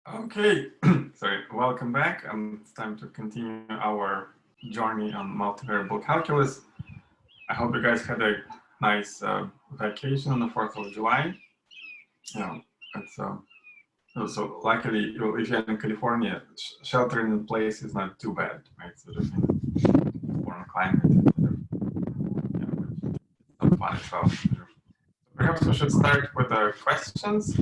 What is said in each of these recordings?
Okay, sorry, welcome back. It's time to continue our journey on multivariable calculus. I hope you guys had a nice vacation on the 4th of July. You know, it's, so luckily, if you're in California, sheltering in place is not too bad, right? Sort of warm climate, some fun as well. Perhaps we should start with the questions.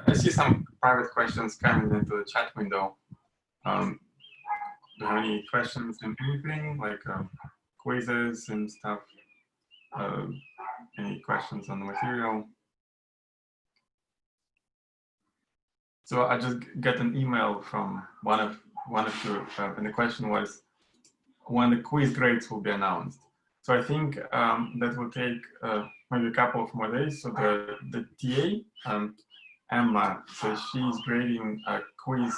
I see some private questions coming into the chat window. Do you have any questions on anything like quizzes and stuff? Any questions on the material? So I just got an email from one of you, and the question was when the quiz grades will be announced. So I think that will take maybe a couple of more days. So the TA, Emma, so she's grading a quiz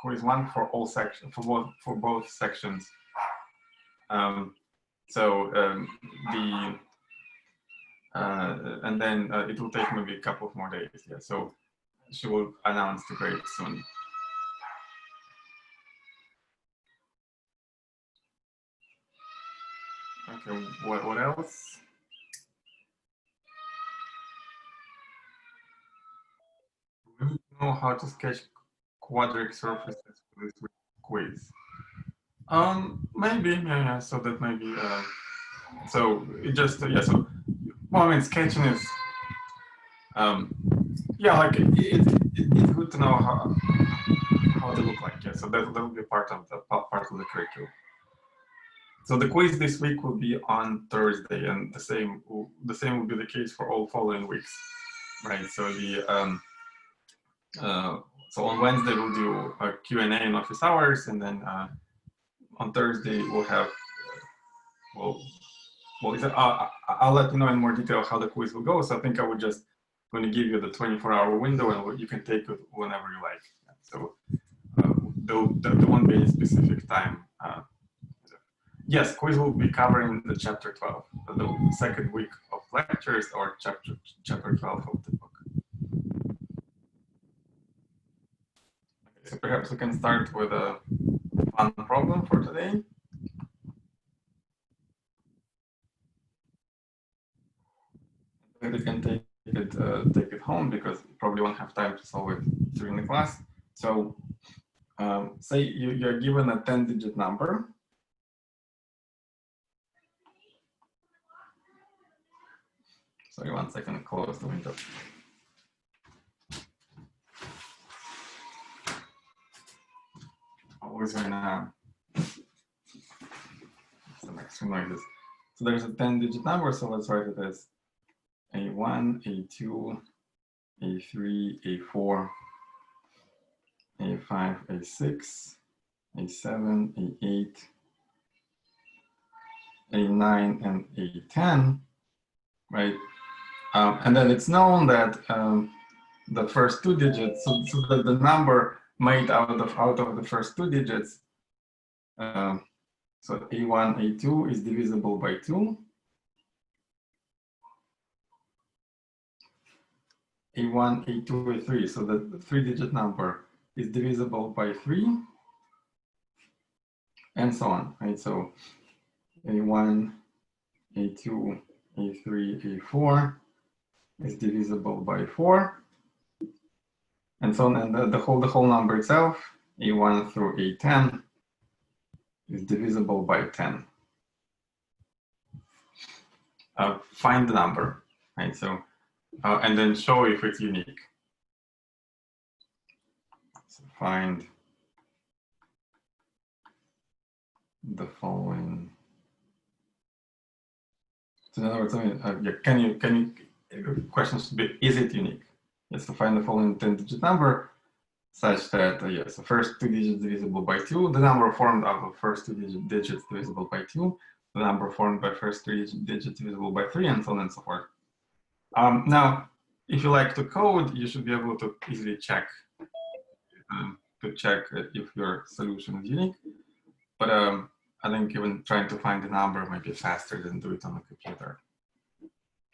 1 for all sections, for both sections. And then it will take maybe a couple of more days. Yeah, so she will announce the grade soon. Okay, what else? We need to know how to sketch quadratic surfaces for this quiz. Maybe, yeah. So that maybe. So it just yeah. So well, I mean, sketching is. Yeah, like it's good to know how they look like. Yeah, so that will be part of the curriculum. So the quiz this week will be on Thursday, and the same will be the case for all following weeks, right? So so on Wednesday we'll do a Q&A in office hours, and then on Thursday we'll have I'll let you know in more detail how the quiz will go. So I think I would just going to give you the 24-hour window, and you can take it whenever you like. So there won't be any specific time. Yes, quiz will be covering the chapter 12, the second week of lectures, or chapter 12 of the book. So perhaps we can start with a fun problem for today. We can take it home because you probably won't have time to solve it during the class. So say you're given a 10-digit number. Sorry, 1 second, close the window. Always gonna some extra noises. So there's a 10-digit number, so let's write it as A1, A2, A3, A4, A5, A6, A7, A8, A9, and A10, right? And then it's known that the first 2 digits, so that the number made out of the first 2 digits, so A1, A2 is divisible by 2. A1, A2, A3, so the 3-digit number is divisible by 3, and so on, right? So A1, A2, A3, A4 is divisible by 4, and so on, and the whole number itself, A1 through A10, is divisible by 10. Find the number, right? So, and then show if it's unique. So find the following. So in other words, question should be, is it unique? Yes, to find the following 10-digit number such that, yes, the first 2 digits divisible by 2, the number formed out of first 2 digits divisible by 2, the number formed by first 3 digits divisible by 3, and so on and so forth. Now, if you like to code, you should be able to easily check if your solution is unique. But I think even trying to find the number might be faster than do it on the computer.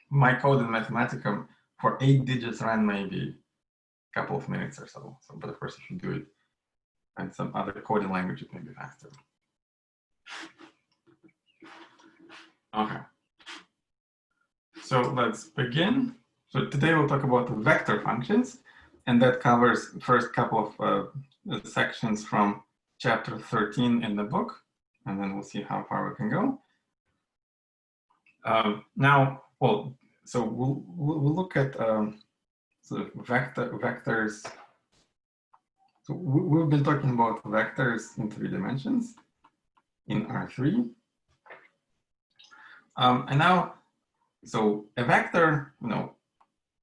My code in Mathematica for 8 digits ran maybe couple of minutes or so. But of course, if you do it in some other coding language, it may be faster. Okay. So let's begin. So today we'll talk about vector functions, and that covers the first couple of sections from chapter 13 in the book, and then we'll see how far we can go. Now, well, so we'll look at sort of vectors. So we've been talking about vectors in 3 dimensions in R3. And now, so a vector,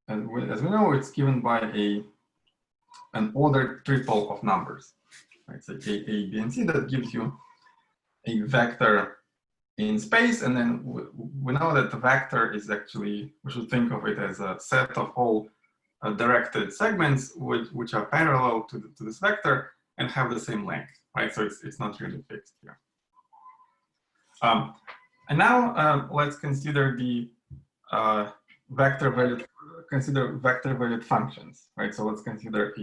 as we know, it's given by an ordered triple of numbers, right? So A, B, and C, that gives you a vector in space, and then we know that the vector is actually, we should think of it as a set of all directed segments which are parallel to this vector and have the same length, right? So it's not really fixed here. And now let's consider the vector valued functions, right? So let's consider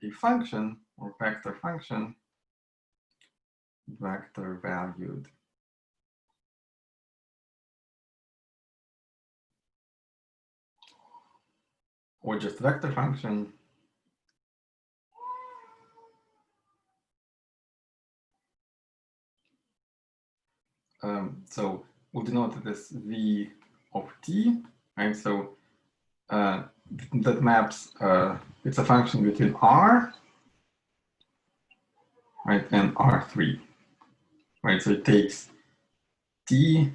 a function or vector function, vector valued. Or just vector function. So we'll denote this V of t, right? So that maps, it's a function between R, right, and R3, right? So it takes t,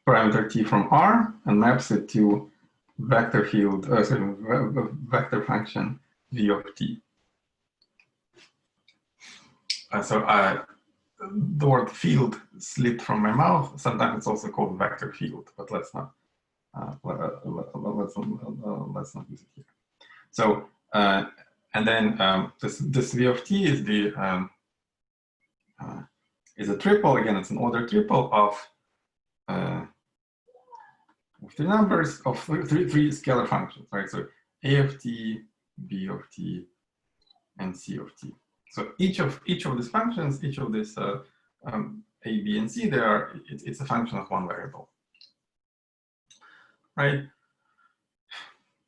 parameter t from R, and maps it to vector field, vector function V of t. The word field slipped from my mouth. Sometimes it's also called vector field, but let's not use it here. So and then this V of t is a triple. Again, it's an ordered triple of 3 numbers of three scalar functions, right? So A of t, B of t, and C of t. So each of these functions, each of these A, B, and C, it's a function of 1 variable, right?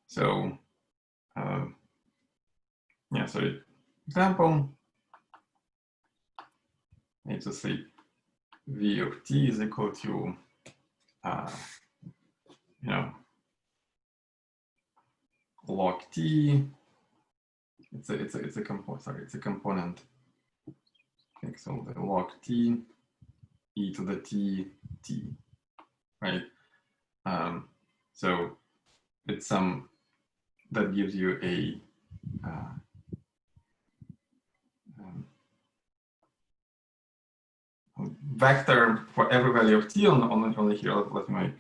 So yeah, so example, I need to say V of t is equal to log t. It's a component. Okay, so the log t, e to the t, right? So it's some that gives you a vector for every value of t on here. Let me make,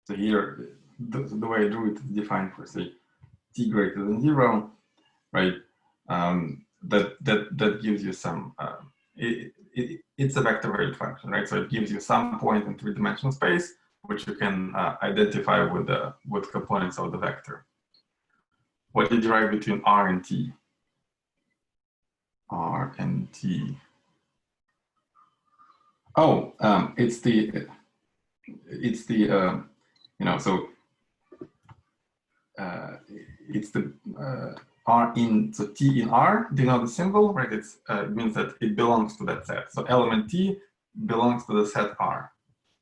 so here the way I drew it is defined for, say, t greater than 0, right? That gives you some it's a vector valued function, right? So it gives you some point in 3-dimensional space which you can identify with components of the vector. What do you derive between R and T? R and T. Oh, it's the so it's the R in, so T in R, do you know the symbol, right? It means that it belongs to that set. So element T belongs to the set R.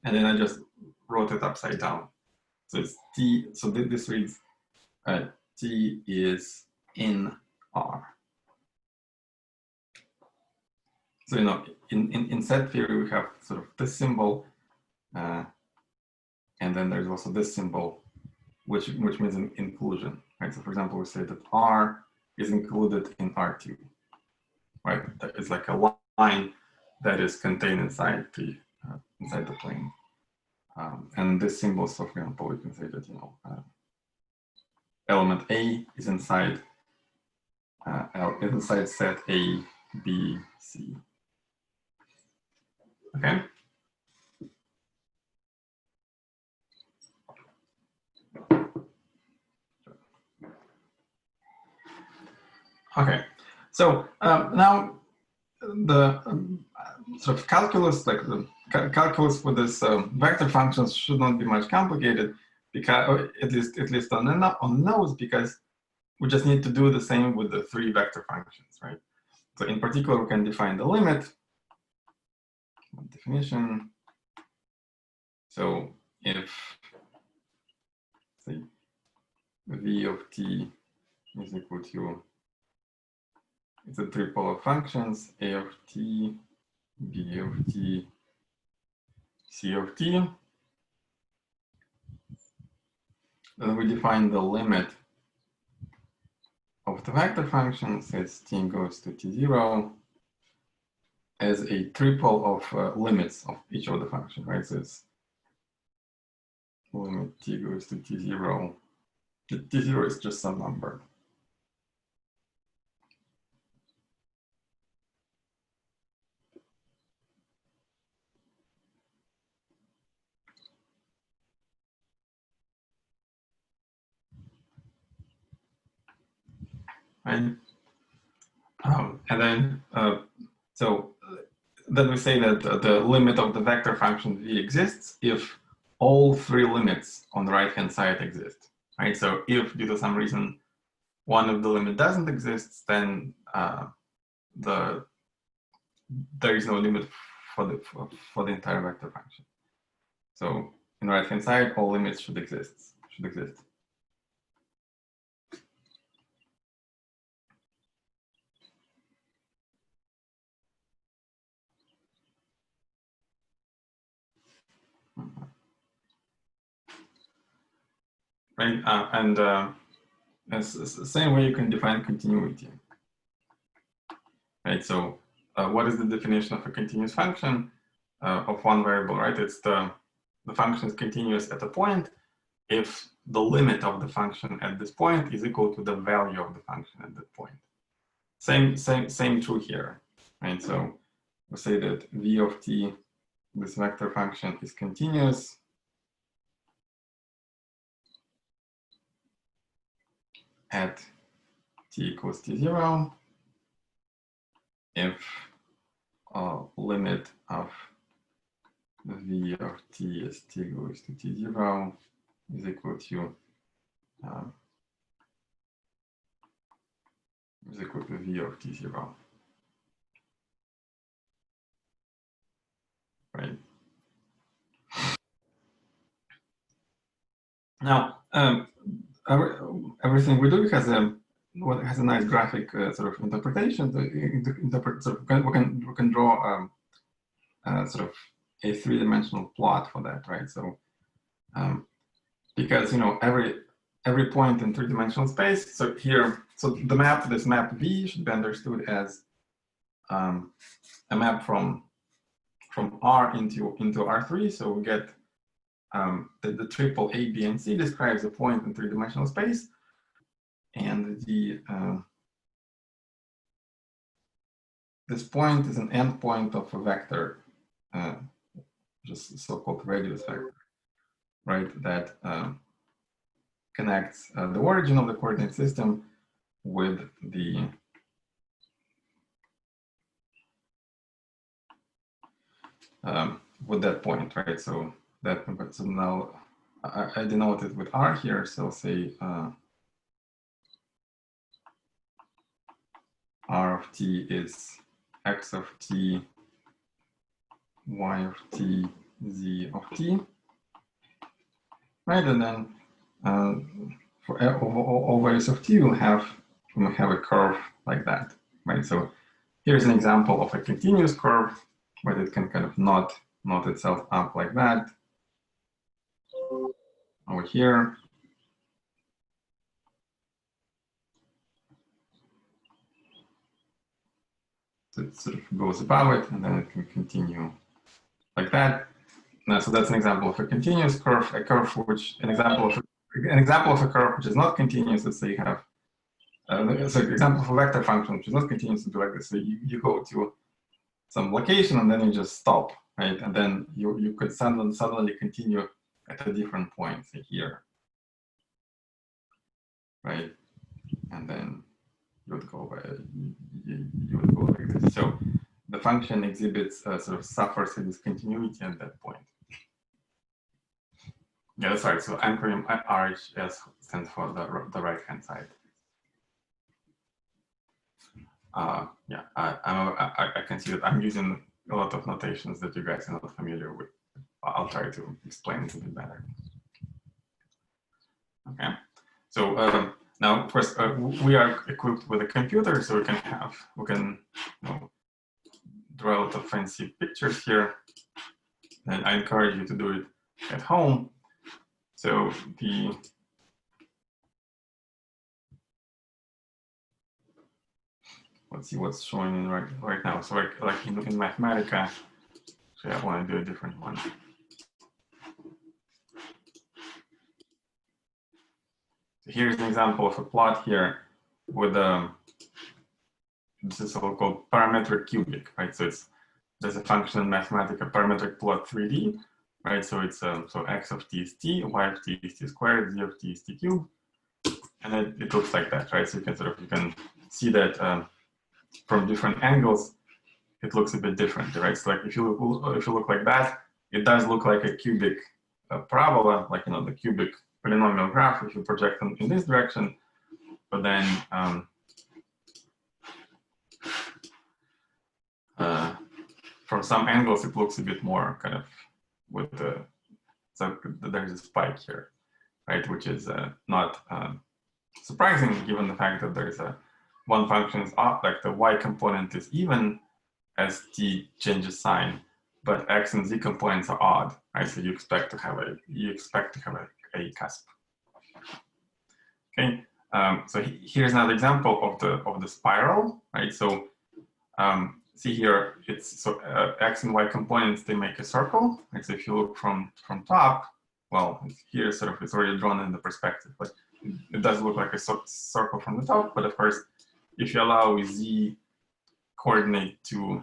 And then I just wrote it upside down. So it's T, so this reads T is in R. So, in set theory, we have sort of this symbol, and then there's also this symbol, which means an inclusion, right? So for example, we say that R is included in R2, right? It's like a line that is contained inside the plane. And this symbol, so for example, we can say that, element A is inside set A, B, C. Okay. Okay, so now the sort of calculus, like the calculus for this vector functions should not be much complicated, because at least on the nodes, because we just need to do the same with the 3 vector functions, right? So in particular, we can define the limit. Definition. So if, say, v of t is equal to, it's a triple of functions, a of t, b of t, c of t. Then we define the limit of the vector functions as t goes to t0 as a triple of limits of each of the function, right? So it's limit t goes to t0. T0 is just some number. Right? And then, so then we say that the limit of the vector function v exists if all 3 limits on the right-hand side exist, right? So if due to some reason one of the limit doesn't exist, then there is no limit for the entire vector function. So in the right-hand side, all limits should exist. Right, and it's the same way you can define continuity. Right, so what is the definition of a continuous function of one variable, right? It's the function is continuous at a point if the limit of the function at this point is equal to the value of the function at that point. Same true here, right? So we say that v of t, this vector function, is continuous at t equals t0 if limit of v of t as t goes to t0 is equal to v of t0, right? Now, everything we do has a nice graphic sort of interpretation. We can draw sort of a 3-dimensional plot for that, right? So because every point in 3-dimensional space. So here, so the map, this map V should be understood as a map from R into R3. So we get the triple A, B, and C describes a point in 3-dimensional space, and this point is an endpoint of a vector, just so-called radius vector, right? That connects the origin of the coordinate system with the with that point, right? So that, so now I denote it with R here. So say R of t is x of t, y of t, z of t, right? And then for all values of t, we'll have a curve like that, right? So here's an example of a continuous curve, but it can kind of knot itself up like that. Over here, so it sort of goes above it, and then it can continue like that. Now, so that's an example of a continuous curve, an example of a curve which is not continuous. Let's say you have so example of a vector function which is not continuous would be like this. So you go to some location and then you just stop, right? And then you could suddenly continue at a different point, say here, right? And then would go like this. So the function exhibits sort of suffers a discontinuity at that point. Yeah, that's right. So anchoring RHS stands for the right-hand side. Yeah, I can see that I'm using a lot of notations that you guys are not familiar with. I'll try to explain it a bit better. Okay, so now of course we are equipped with a computer, so we can draw a lot of fancy pictures here, and I encourage you to do it at home. So let's see what's showing in right now. So like in Mathematica, so I want to do a different one. So here's an example of a plot here with this is so-called parametric cubic, right? So there's a function in Mathematica parametric plot 3D, right? So it's so x of t is t, y of t is t squared, z of t is t cubed, and it looks like that, right? So you can see that from different angles, it looks a bit different, right? So like if you look like that, it does look like a cubic parabola, like the cubic polynomial graph if you project them in this direction, but then from some angles it looks a bit more kind of with so there's a spike here, right? Which is not surprising given the fact that there's one function is off, like the y component is even as t changes sign, but x and z components are odd, right? So you expect to have a cusp. Okay, so here's another example of the spiral, right? So see here, it's so x and y components, they make a circle. Right? So if you look from top, well, here sort of it's already drawn in the perspective, but it does look like a circle from the top. But of course, if you allow z coordinate to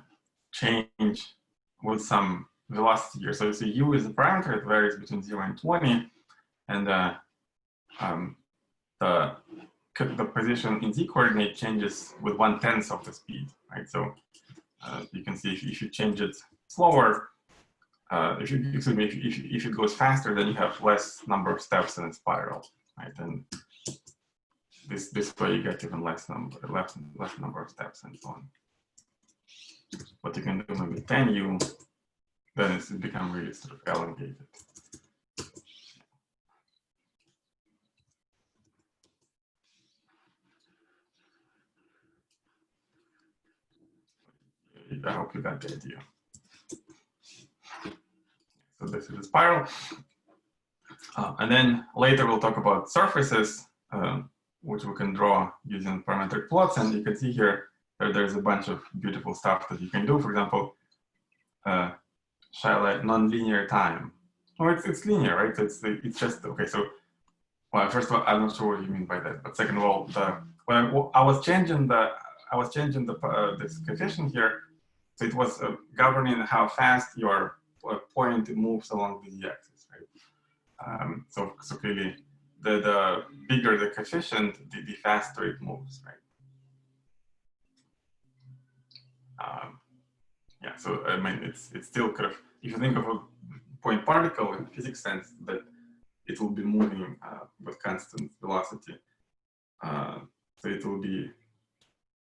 change with some velocity here, so u is a parameter, it varies between 0 and 20, and the position in z coordinate changes with 1/10 of the speed, right? So you can see if you change it slower, if it goes faster, then you have less number of steps in a spiral, right? And this way you get even less number of steps and so on. But you can do maybe 10u, then it's become really sort of elongated. I hope you got the idea. So this is a spiral. And then later we'll talk about surfaces, which we can draw using parametric plots. And you can see here that there's a bunch of beautiful stuff that you can do. For example, nonlinear time. Oh, it's linear, right? It's just, okay, so, well, first of all, I'm not sure what you mean by that. But second of all, when I was changing this coefficient here, so it was governing how fast your point moves along the z-axis, right? So clearly, the bigger the coefficient, the faster it moves, right? Yeah, so I mean, it's still kind of, if you think of a point particle in physics sense, that it will be moving with constant velocity. So it will be,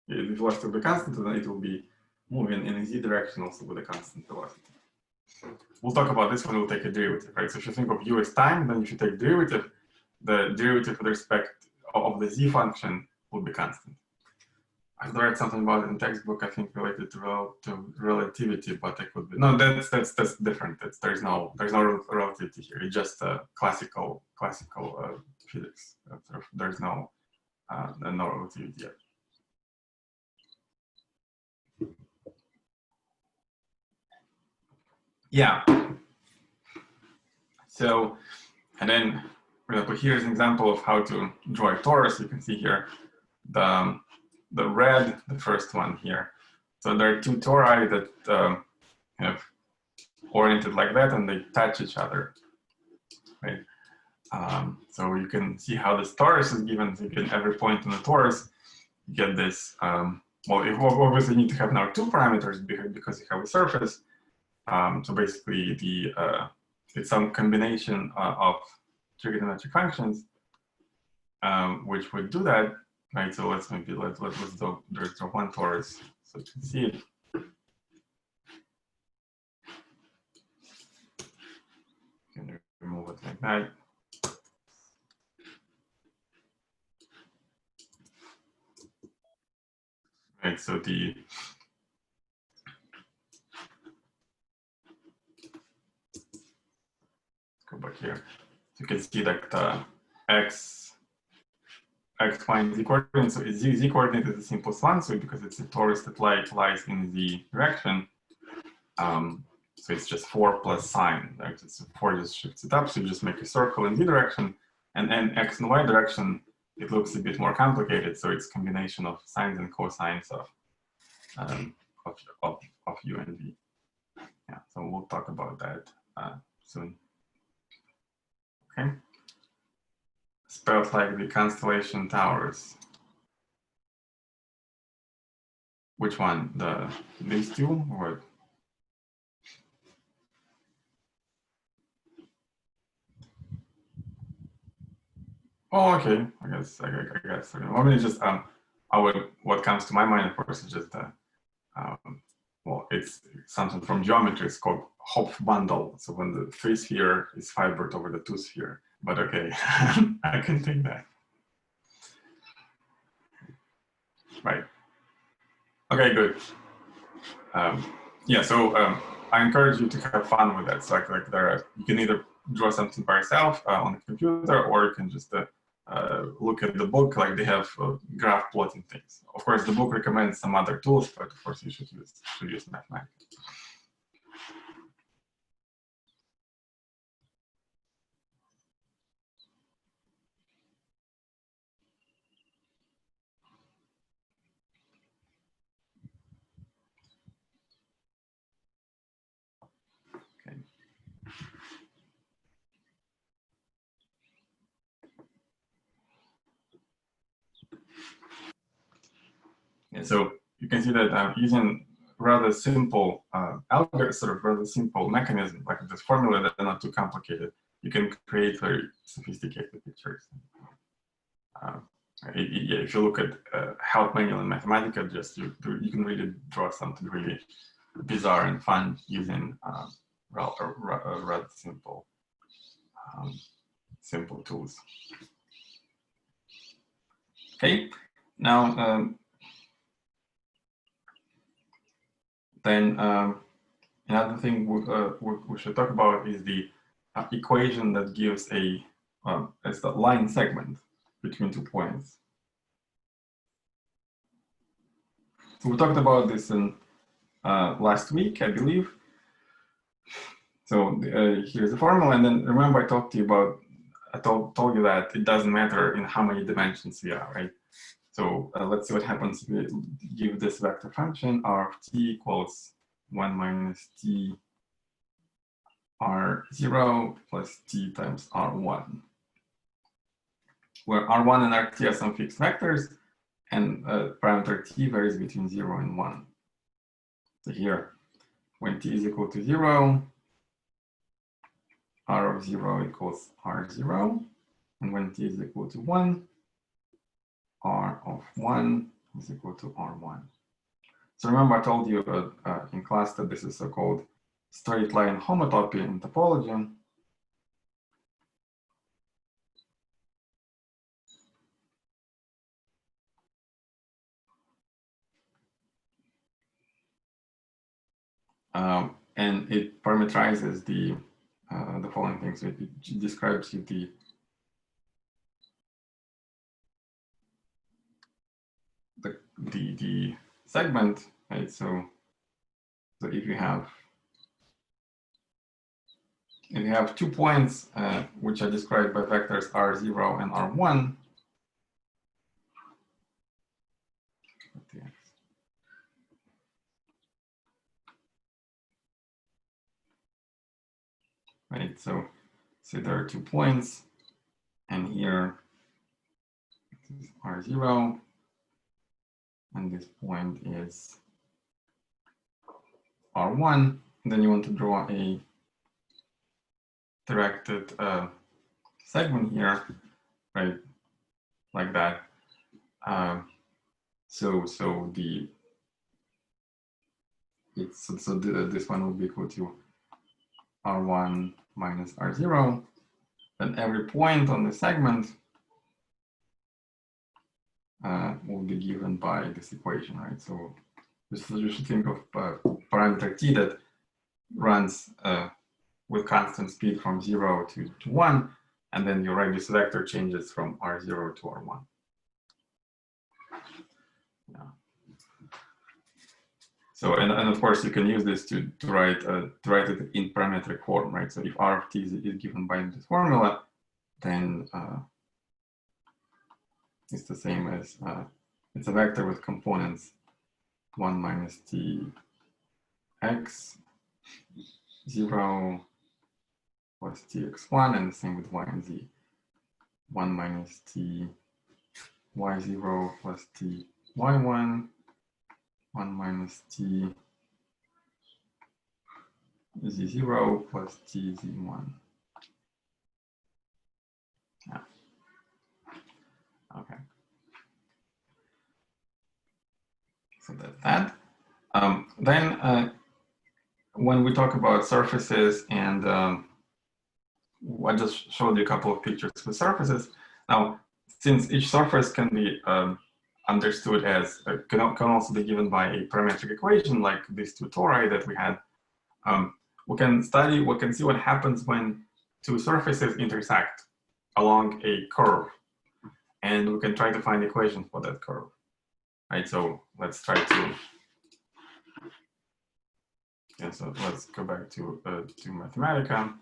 the velocity will be constant, and then it will be moving in a z direction also with a constant velocity. We'll talk about this when we'll take a derivative, right? So if you think of u as time, then if you take derivative, the derivative with respect of the z function will be constant. I read something about it in textbook, I think related to relativity, but it could be, no, that's different. There's no relativity here. It's just classical physics. There's no relativity yet. Yeah. So, and then, for example, here's an example of how to draw a torus. You can see here the red, the first one here. So there are two tori that kind of oriented like that, and they touch each other, right? So you can see how this torus is given. So you can every point in the torus get this. Well, you obviously need to have now two parameters because you have a surface. So basically, it's some combination of trigonometric functions, which would do that, right? So let's do there's one torus, so you can see it. You can remove it like that. Right. So let's go back here. So you can see that x, y, and z coordinate. So z coordinate is the simplest one. So because it's a torus that lies in the direction, so it's just 4 plus sine. Right? It's 4 just shifts it up. So you just make a circle in z direction, and then x and y direction. It looks a bit more complicated. So it's a combination of sines and cosines of u and v. Yeah. So we'll talk about that soon. Okay. Spelled like the constellation towers. Which one? These two or? Oh, okay. I guess. I mean, just what comes to my mind, of course, is just well, it's something from geometry. It's called Hopf bundle. So when the 3 sphere is fibered over the 2 sphere. But okay, I can take that. Right. Okay, good. Yeah. So I encourage you to have fun with that. So like there, you can either draw something by yourself on the computer, or you can just look at the book. Like they have graph plotting things. Of course, the book recommends some other tools, but of course you should use mathematics. Okay. And so you can see that using rather simple algorithm, sort of rather simple mechanism like this formula that are not too complicated, you can create very sophisticated pictures. If you look at help manual in Mathematica, just you can really draw something really bizarre and fun using rather simple tools. Okay, now then another thing we should talk about is the equation that gives it's the line segment between 2 points. So we talked about this in last week, I believe. So here's the formula, and then remember I talked to you about, I told you that it doesn't matter in how many dimensions we are, right? So let's see what happens if we give this vector function r of t equals 1 minus t r0 plus t times r1, where r1 and rt are some fixed vectors, and parameter t varies between 0 and 1. So here, when t is equal to 0, r of 0 equals r0, and when t is equal to 1, r of 1 is equal to r1. So remember I told you in class that this is so-called straight line homotopy in topology. And it parameterizes the following things. So it describes you the segment, right? So if you have 2 points which are described by vectors r0 and r1, right? So there are 2 points, and here this is r0, and this point is R1, and then you want to draw a directed segment here, right, like that. So this one will be equal to R1 minus R0. Then every point on the segment will be given by this equation, right? So you should think of parameter t that runs with constant speed from 0 to 1, and then your radius vector changes from R0 to R1. Yeah. So and of course you can use this to write it in parametric form, right? So if R of t is given by this formula, then it's the same as it's a vector with components 1 minus t x 0 plus tx1, and the same with y and z. 1 minus t y0 plus t y1, 1 minus t z0 plus t z1. Yeah. Okay. So that's that. Then when we talk about surfaces, and I just showed you a couple of pictures with surfaces. Now, since each surface can be understood as can also be given by a parametric equation, like these two tori that we had, we can see what happens when two surfaces intersect along a curve, and we can try to find equations for that curve, right? So let's try to. Yeah, so let's go back to Mathematica.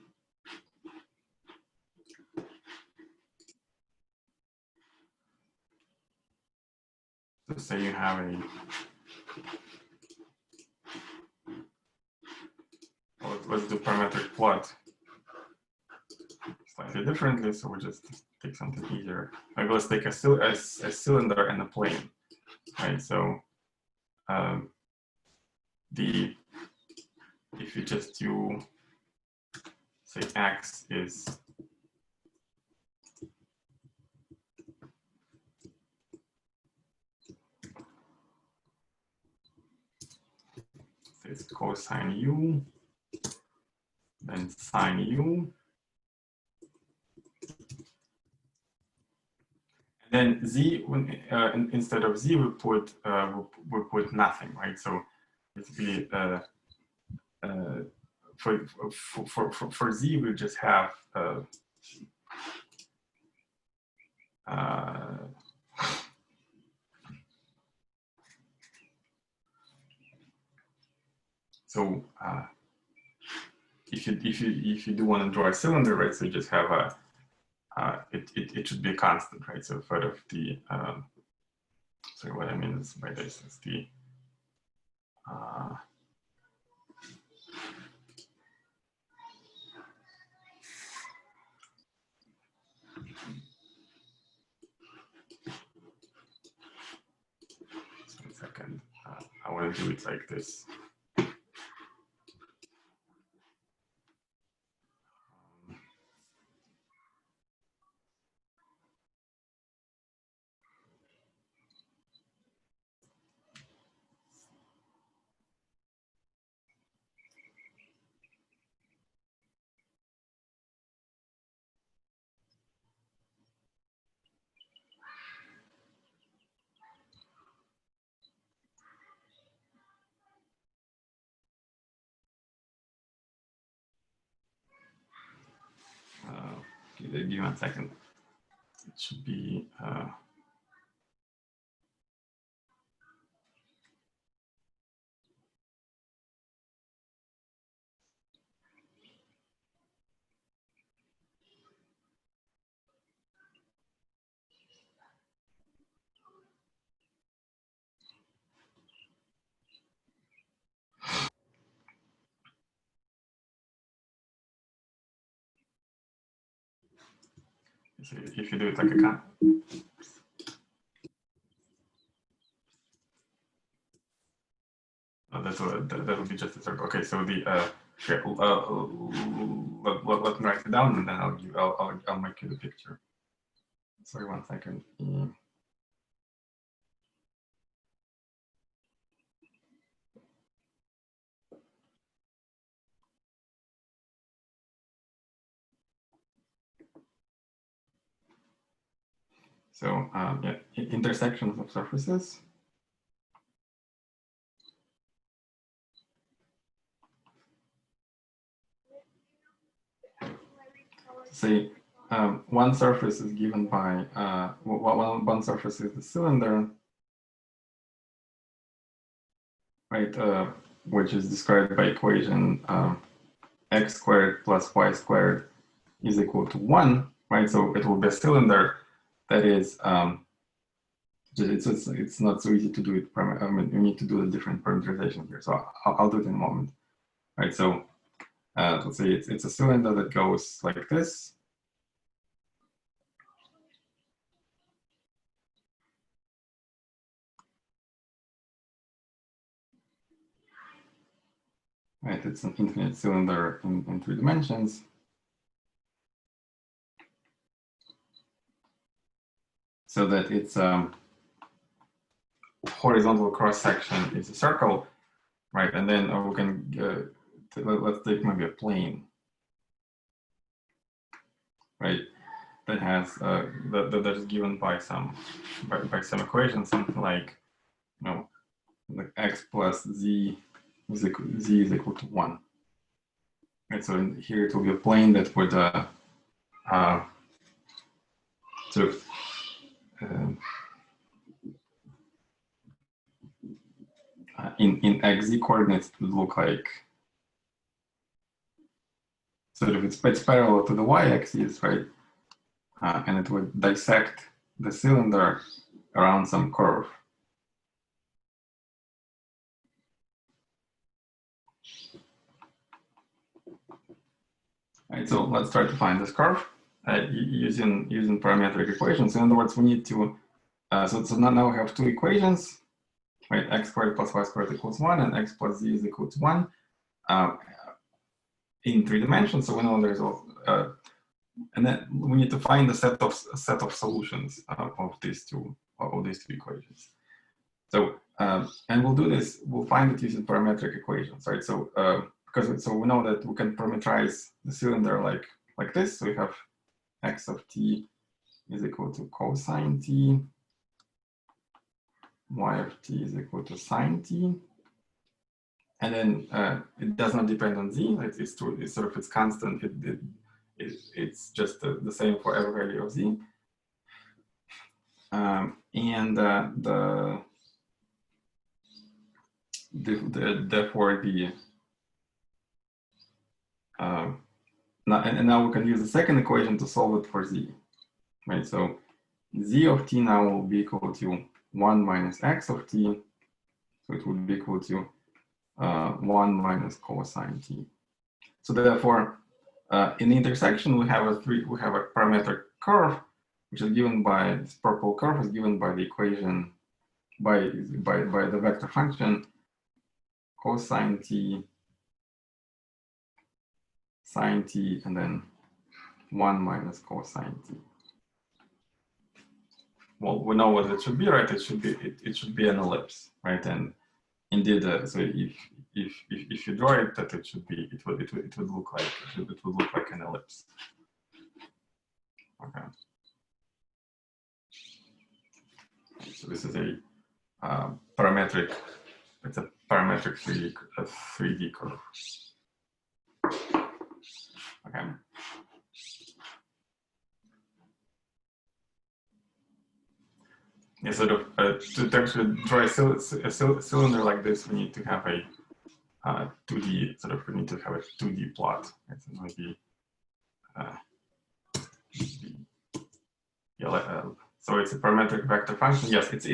So say you have a, well, let's do parametric plot slightly differently. So we just take something easier. Maybe let's take a cylinder and a plane, right? So if you just do, say x is it's cosine u, then sine u, and then z, instead of z we put nothing, right? So basically for z we just have so if you do want to draw a cylinder, right? So you just have a it should be a constant, right? So part of the so what I mean is by this is the just 1 second. I want to do it like this. Give me 1 second. It should be so if you do it like a that will be just a circle. Okay, so the yeah, let me write it down, and then I'll make you the picture. Sorry, 1 second. So yeah, intersections of surfaces. Say one surface is given by one surface is the cylinder, right? Which is described by equation x squared plus y squared is equal to 1, right? So it will be a cylinder that is it's not so easy to do it. I mean, you need to do the different parameterization here. So I'll do it in a moment, right? So let's say it's a cylinder that goes like this. Right, it's an infinite cylinder in 3 dimensions. So that its horizontal cross section is a circle, right? And then we can let's take maybe a plane, right? That has that is given by some equation, something like, you know, like x plus z is equal to 1. Right, so here it will be a plane that would sort of in xz coordinates it would look like sort of it's parallel to the y-axis, right? And it would dissect the cylinder around some curve. Right, so let's try to find this curve using parametric equations. In other words, we need to so now we have 2 equations, right? X squared plus y squared equals 1, and x plus z is equal to 1 in 3 dimensions. So we know there's and then we need to find a set of solutions of these two equations. So and we'll do this. We'll find it using parametric equations, right? So so we know that we can parameterize the cylinder like this. So we have x of t is equal to cosine t, y of t is equal to sine t, and then it does not depend on z. It's true. It's sort of it's constant. It's just the same for every value of z. And therefore now we can use the second equation to solve it for z, right? So z of t now will be equal to 1 minus x of t, so it would be equal to 1 minus cosine t. So therefore, in the intersection we have a parametric curve, which is given by this purple curve is given by the equation by the vector function cosine t, sine t, and then 1 minus cosine t. Well, we know what it should be, right? It should be an ellipse, right? And indeed, so if you draw it, that it would look like an ellipse. Okay. So this is a parametric. It's a parametric 3D curve. Okay. Yeah, sort of to actually draw a cylinder like this, we need to have a 2D sort of. We need to have a 2D plot. It's maybe yeah. So it's a parametric vector function. Yes, it's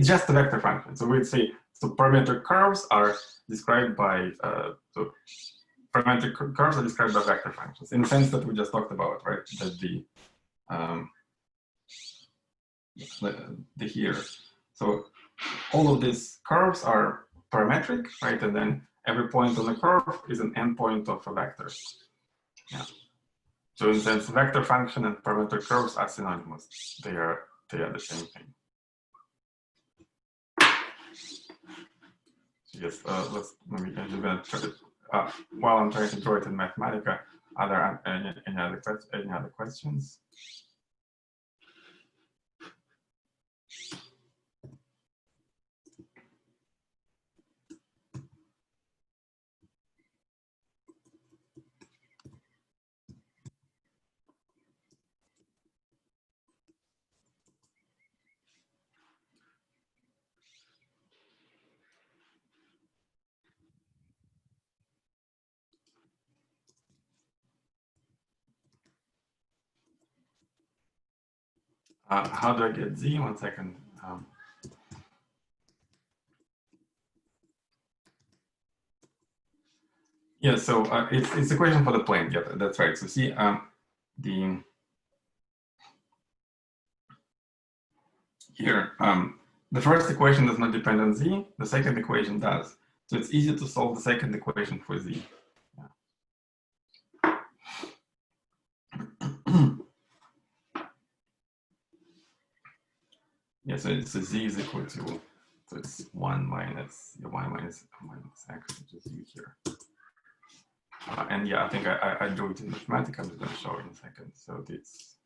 just a vector function. So we'd say so parametric curves are described by so parametric curves are described by vector functions in the sense that we just talked about, right? That the here. So all of these curves are parametric, right? And then every point on the curve is an endpoint of a vector. Yeah. So in a sense, vector function and parametric curves are synonymous. They are the same thing. Yes, let's maybe I'm just gonna try to while I'm trying to draw it in Mathematica. Are there any other questions? How do I get Z? 1 second. Yeah, so it's a question for the plane. Yeah, that's right. So see, here, the first equation does not depend on Z. The second equation does. So it's easy to solve the second equation for Z. Yeah, so it's Z is equal to, so it's 1 minus X, which is U here. And yeah, I think I drew it in Mathematica. I'm just going to show it in a second. So it's,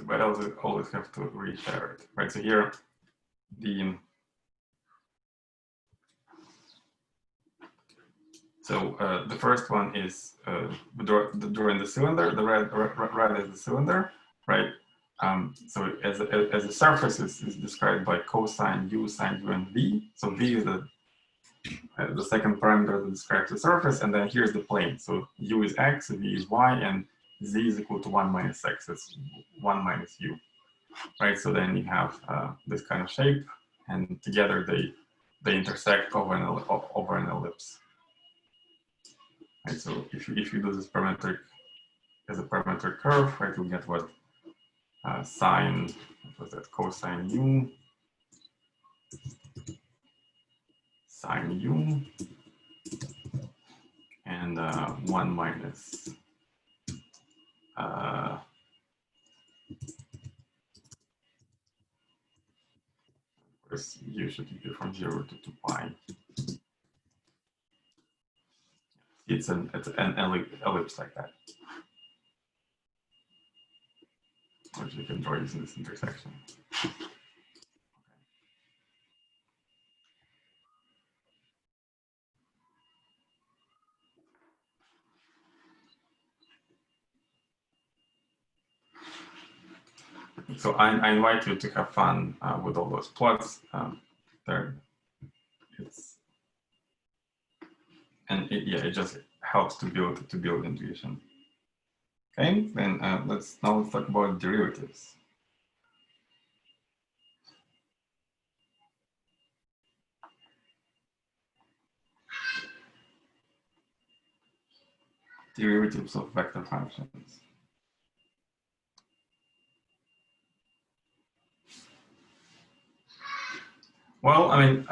but I also always have to reshare it, right? So here, the first one is drawing the cylinder. The red is the cylinder, right? So as a surface is described by cosine U, sine U, and V. So V is the second parameter that describes the surface, and then here's the plane. So U is X, V is Y, and Z is equal to 1 minus X. It's 1 minus U, right? So then you have this kind of shape, and together they intersect over an ellipse. Right, so if you do this parametric as a parametric curve, right, you'll get what sine, what was that, cosine U, sine U, and 1 minus of course, U should be from 0 to 2 pi. It's an ellipse like that, which you can draw using this intersection. So I invite you to have fun with all those plots. It just helps to build intuition. Okay, then let's talk about derivatives. Derivatives of vector functions. Well, I mean,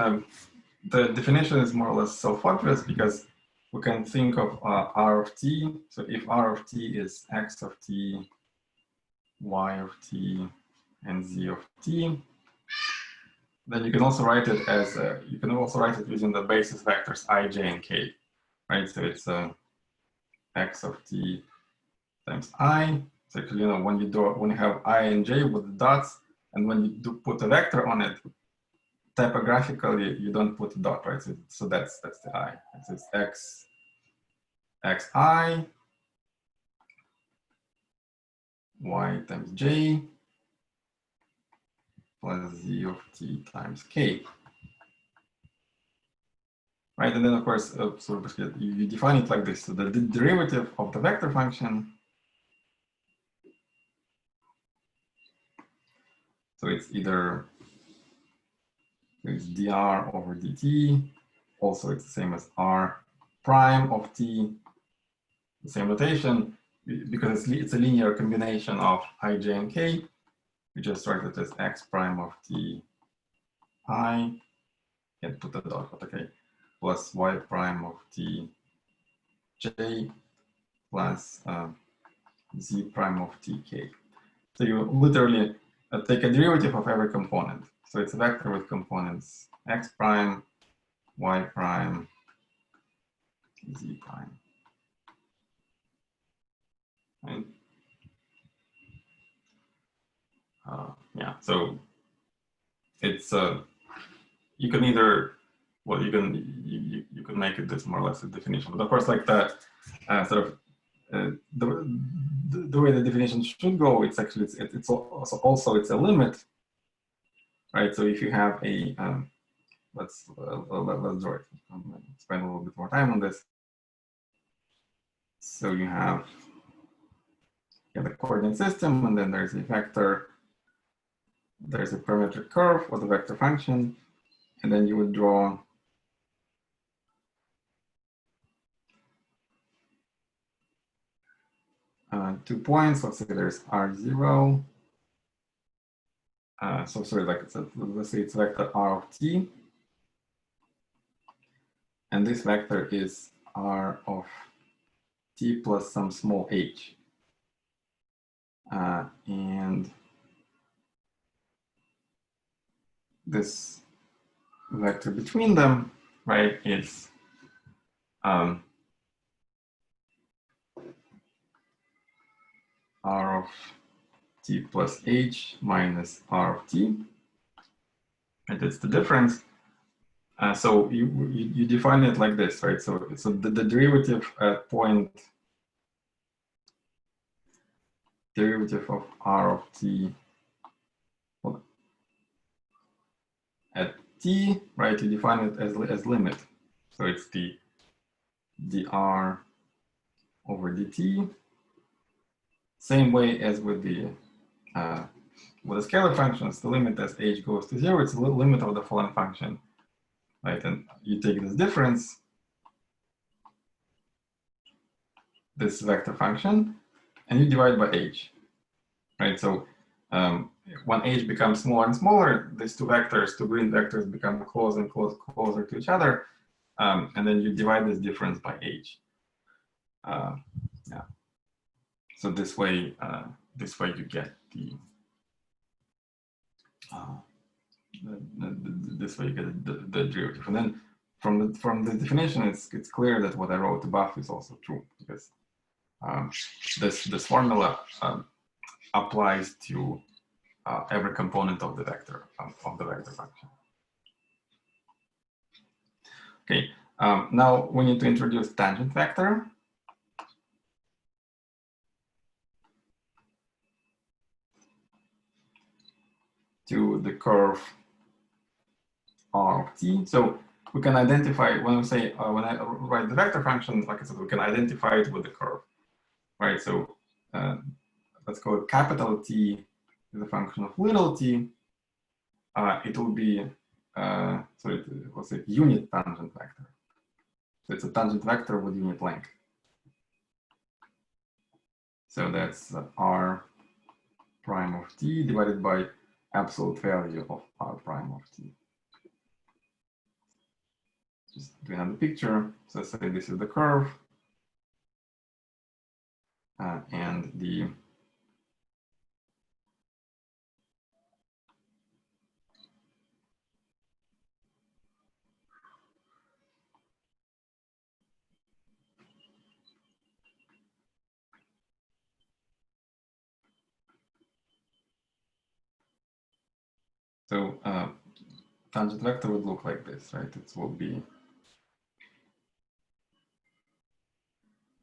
the definition is more or less self-obvious because we can think of R of t. So if R of t is x of t, y of t, and z of t, then you can also write it as using the basis vectors I, j, and k, right? So it's x of t times I. So actually, when you have I and j with the dots, and when you do put a vector on it, typographically you don't put a dot, right? So that's the I. So it's xi y times j plus z of t times k. Right, and then of course, you define it like this. So the derivative of the vector function, so it's either dr over dt, also it's the same as r prime of t, the same notation, because it's a linear combination of I, j, and k. We just write it as x prime of t I can't put a dot, but okay, plus y prime of t j plus z prime of tk. So you literally take a derivative of every component. So it's a vector with components x prime, y prime, z prime. Right? Yeah, so it's you can either, well, you can make it this more or less a definition, but of course, like that sort of the way the definition should go, it's actually it's also it's a limit, right? So if you have a let's draw it. Spend a little bit more time on this. So you have the coordinate system, and then there's a vector. There's a parametric curve or the vector function, and then you would draw two points. Let's say there's R0. So sorry, like let's say it's vector R of t, and this vector is R of t plus some small h, and this vector between them, right, is R of t plus h minus R of t, and that's the difference. So you define it like this, right? So the derivative at point derivative of R of t at t, right? You define it as limit. So it's the dr over dt. Same way as with the scalar functions, the limit as h goes to 0, it's the limit of the following function, right? And you take this difference, this vector function, and you divide by h, right? So when h becomes smaller and smaller, these two vectors, two green vectors, become closer and closer to each other, and then you divide this difference by h. Yeah. So this way you get this way you get the derivative, and then from the definition, it's clear that what I wrote above is also true, because this formula applies to every component of the vector function. Okay, now we need to introduce tangent vector. To the curve R of t. So we can identify, when we say, when I write the vector function, like I said, we can identify it with the curve, right? So let's go with capital T is a function of little t. It will be, let's say unit tangent vector. So it's a tangent vector with unit length. So that's R prime of t divided by absolute value of R prime of t. Just doing another picture. So let's say this is the curve, and the so tangent vector would look like this, right? It will be,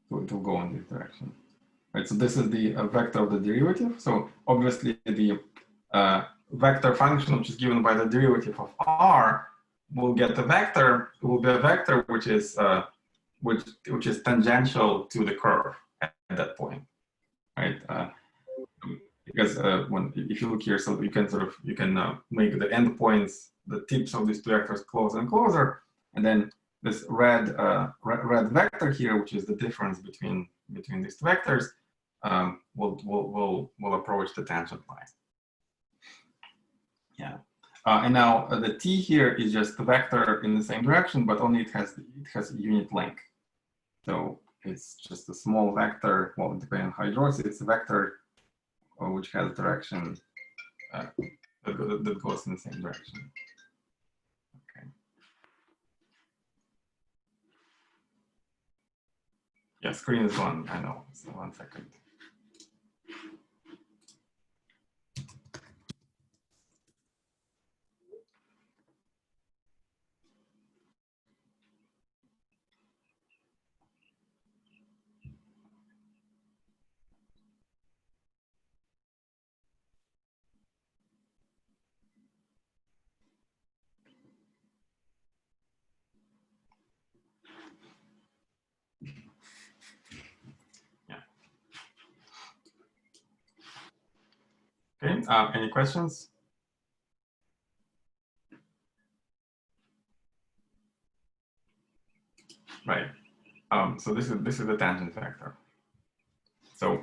so it will go in this direction, right? So this is the vector of the derivative. So obviously the vector function, which is given by the derivative of r, will get a vector. It will be a vector which is tangential to the curve at that point, right? Because if you look here, so you can make the endpoints, the tips of these two vectors closer and closer, and then this red vector here, which is the difference between these two vectors, will approach the tangent line. Yeah. And now the t here is just the vector in the same direction, but only it has a unit length. So it's just a small vector. Well, depending on how you draw it, it's a vector which has direction that goes in the same direction. Okay. Yeah, screen is on. I know. So 1 second. Okay. Any questions? Right. So this is the tangent vector. So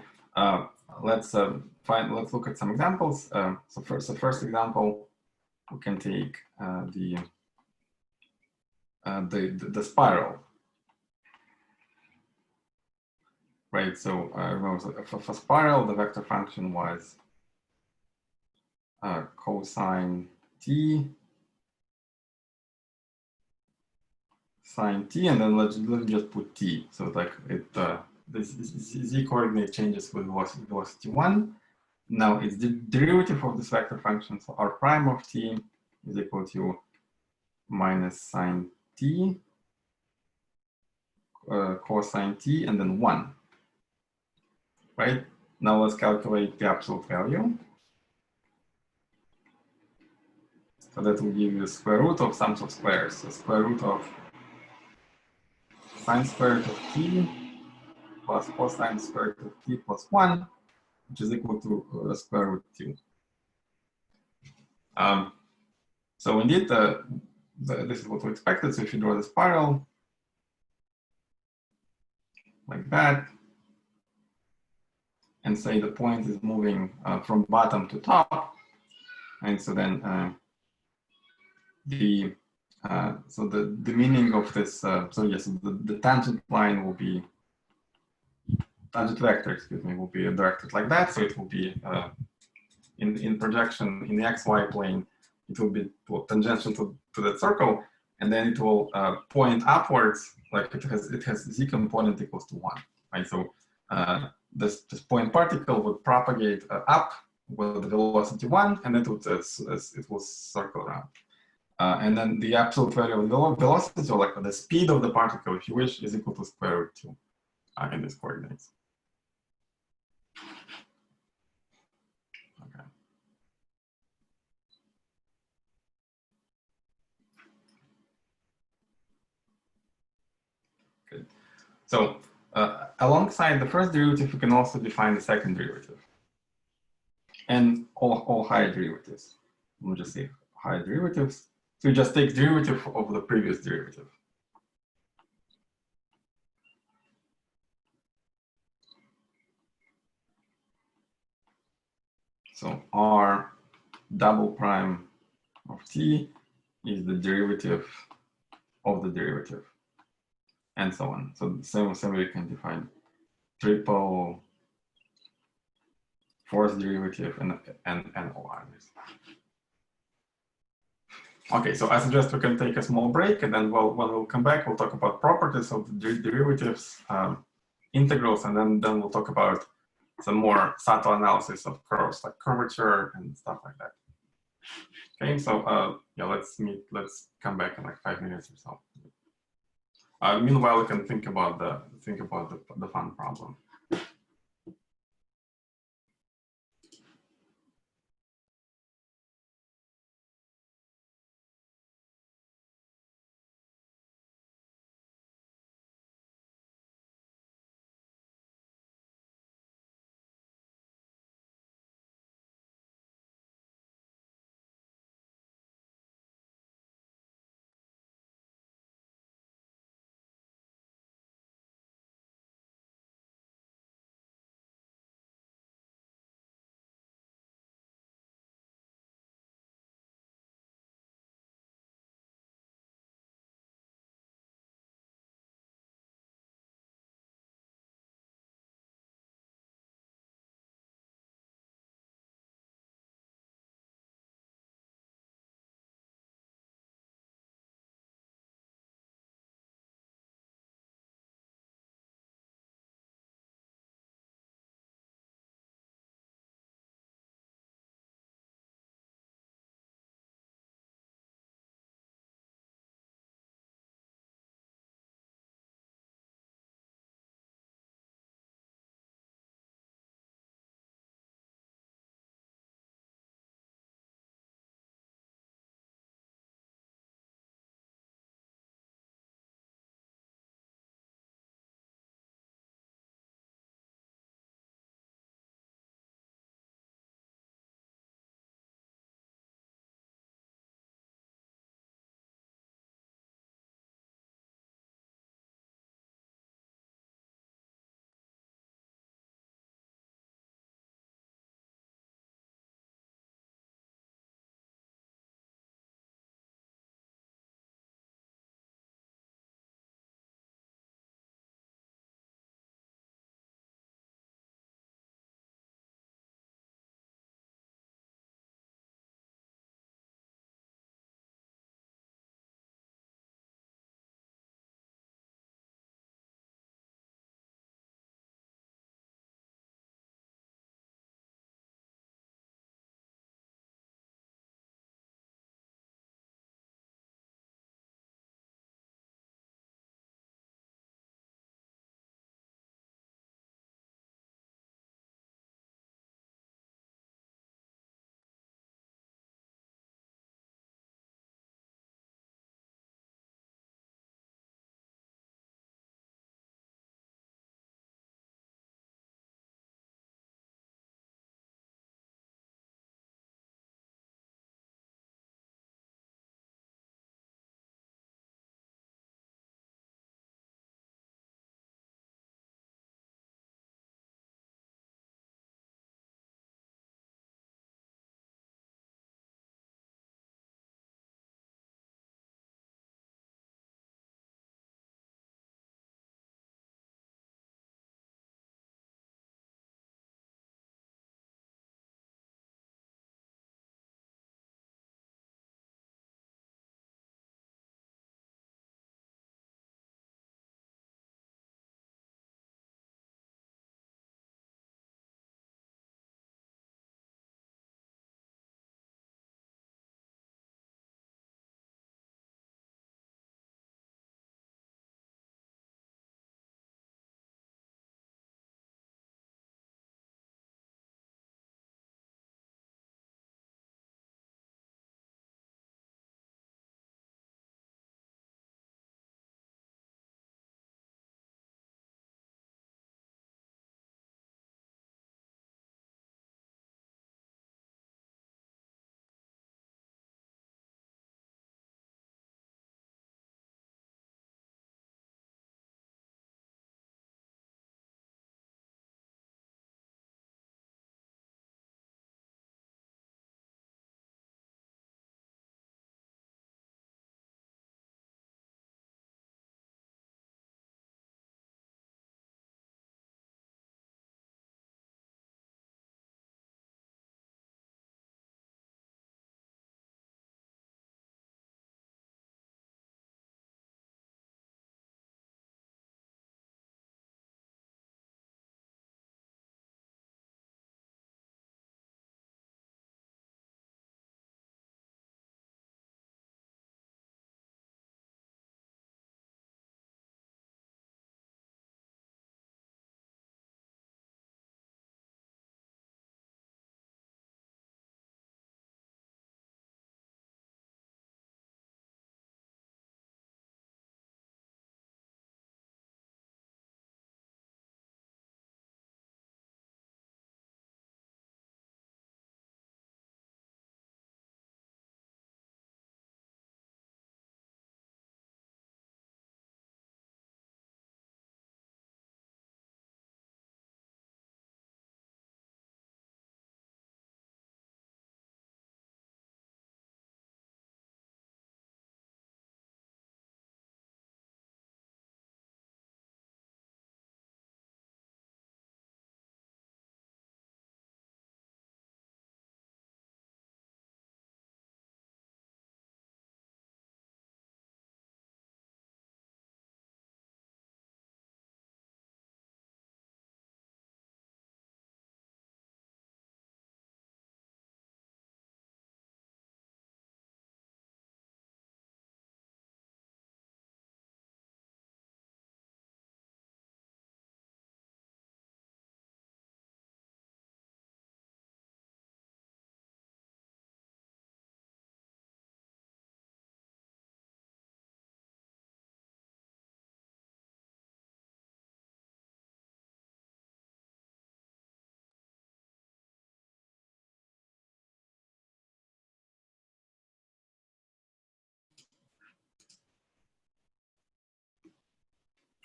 let's look at some examples. So first example, we can take the spiral. Right. So remember, for spiral, the vector function was cosine t sine t, and then let's just put t. So like this z coordinate changes with velocity 1. Now it's the derivative of this vector function. So r prime of t is equal to minus sine t cosine t, and then 1. Right. Now let's calculate the absolute value. So that will give you square root of sums of squares. So square root of sine squared of t plus cosine squared of t plus 1, which is equal to square root 2. So indeed, this is what we expected. So if you draw the spiral like that, and say the point is moving from bottom to top, and so then the meaning of this, so yes, the tangent line will be, tangent vector, excuse me, will be directed like that. So it will be in projection in the xy plane, it will be tangential to that circle, and then it will point upwards, like it has z component equals to 1, right? So this point particle would propagate up with the velocity 1, and it will circle around. And then the absolute value of the velocity, or like the speed of the particle, if you wish, is equal to square root 2 in these coordinates. Okay. Good. So alongside the first derivative, we can also define the second derivative and all higher derivatives. We'll just say higher derivatives. So you just take derivative of the previous derivative. So r double prime of t is the derivative of the derivative, and so on. So the same way you can define triple, fourth derivative, and all others. Okay, so I suggest we can take a small break, and then when we'll come back, we'll talk about properties of the derivatives, integrals, and then we'll talk about some more subtle analysis of curves, like curvature and stuff like that. Okay, so yeah, let's come back in like 5 minutes or so. Meanwhile, we can think about the fun problem.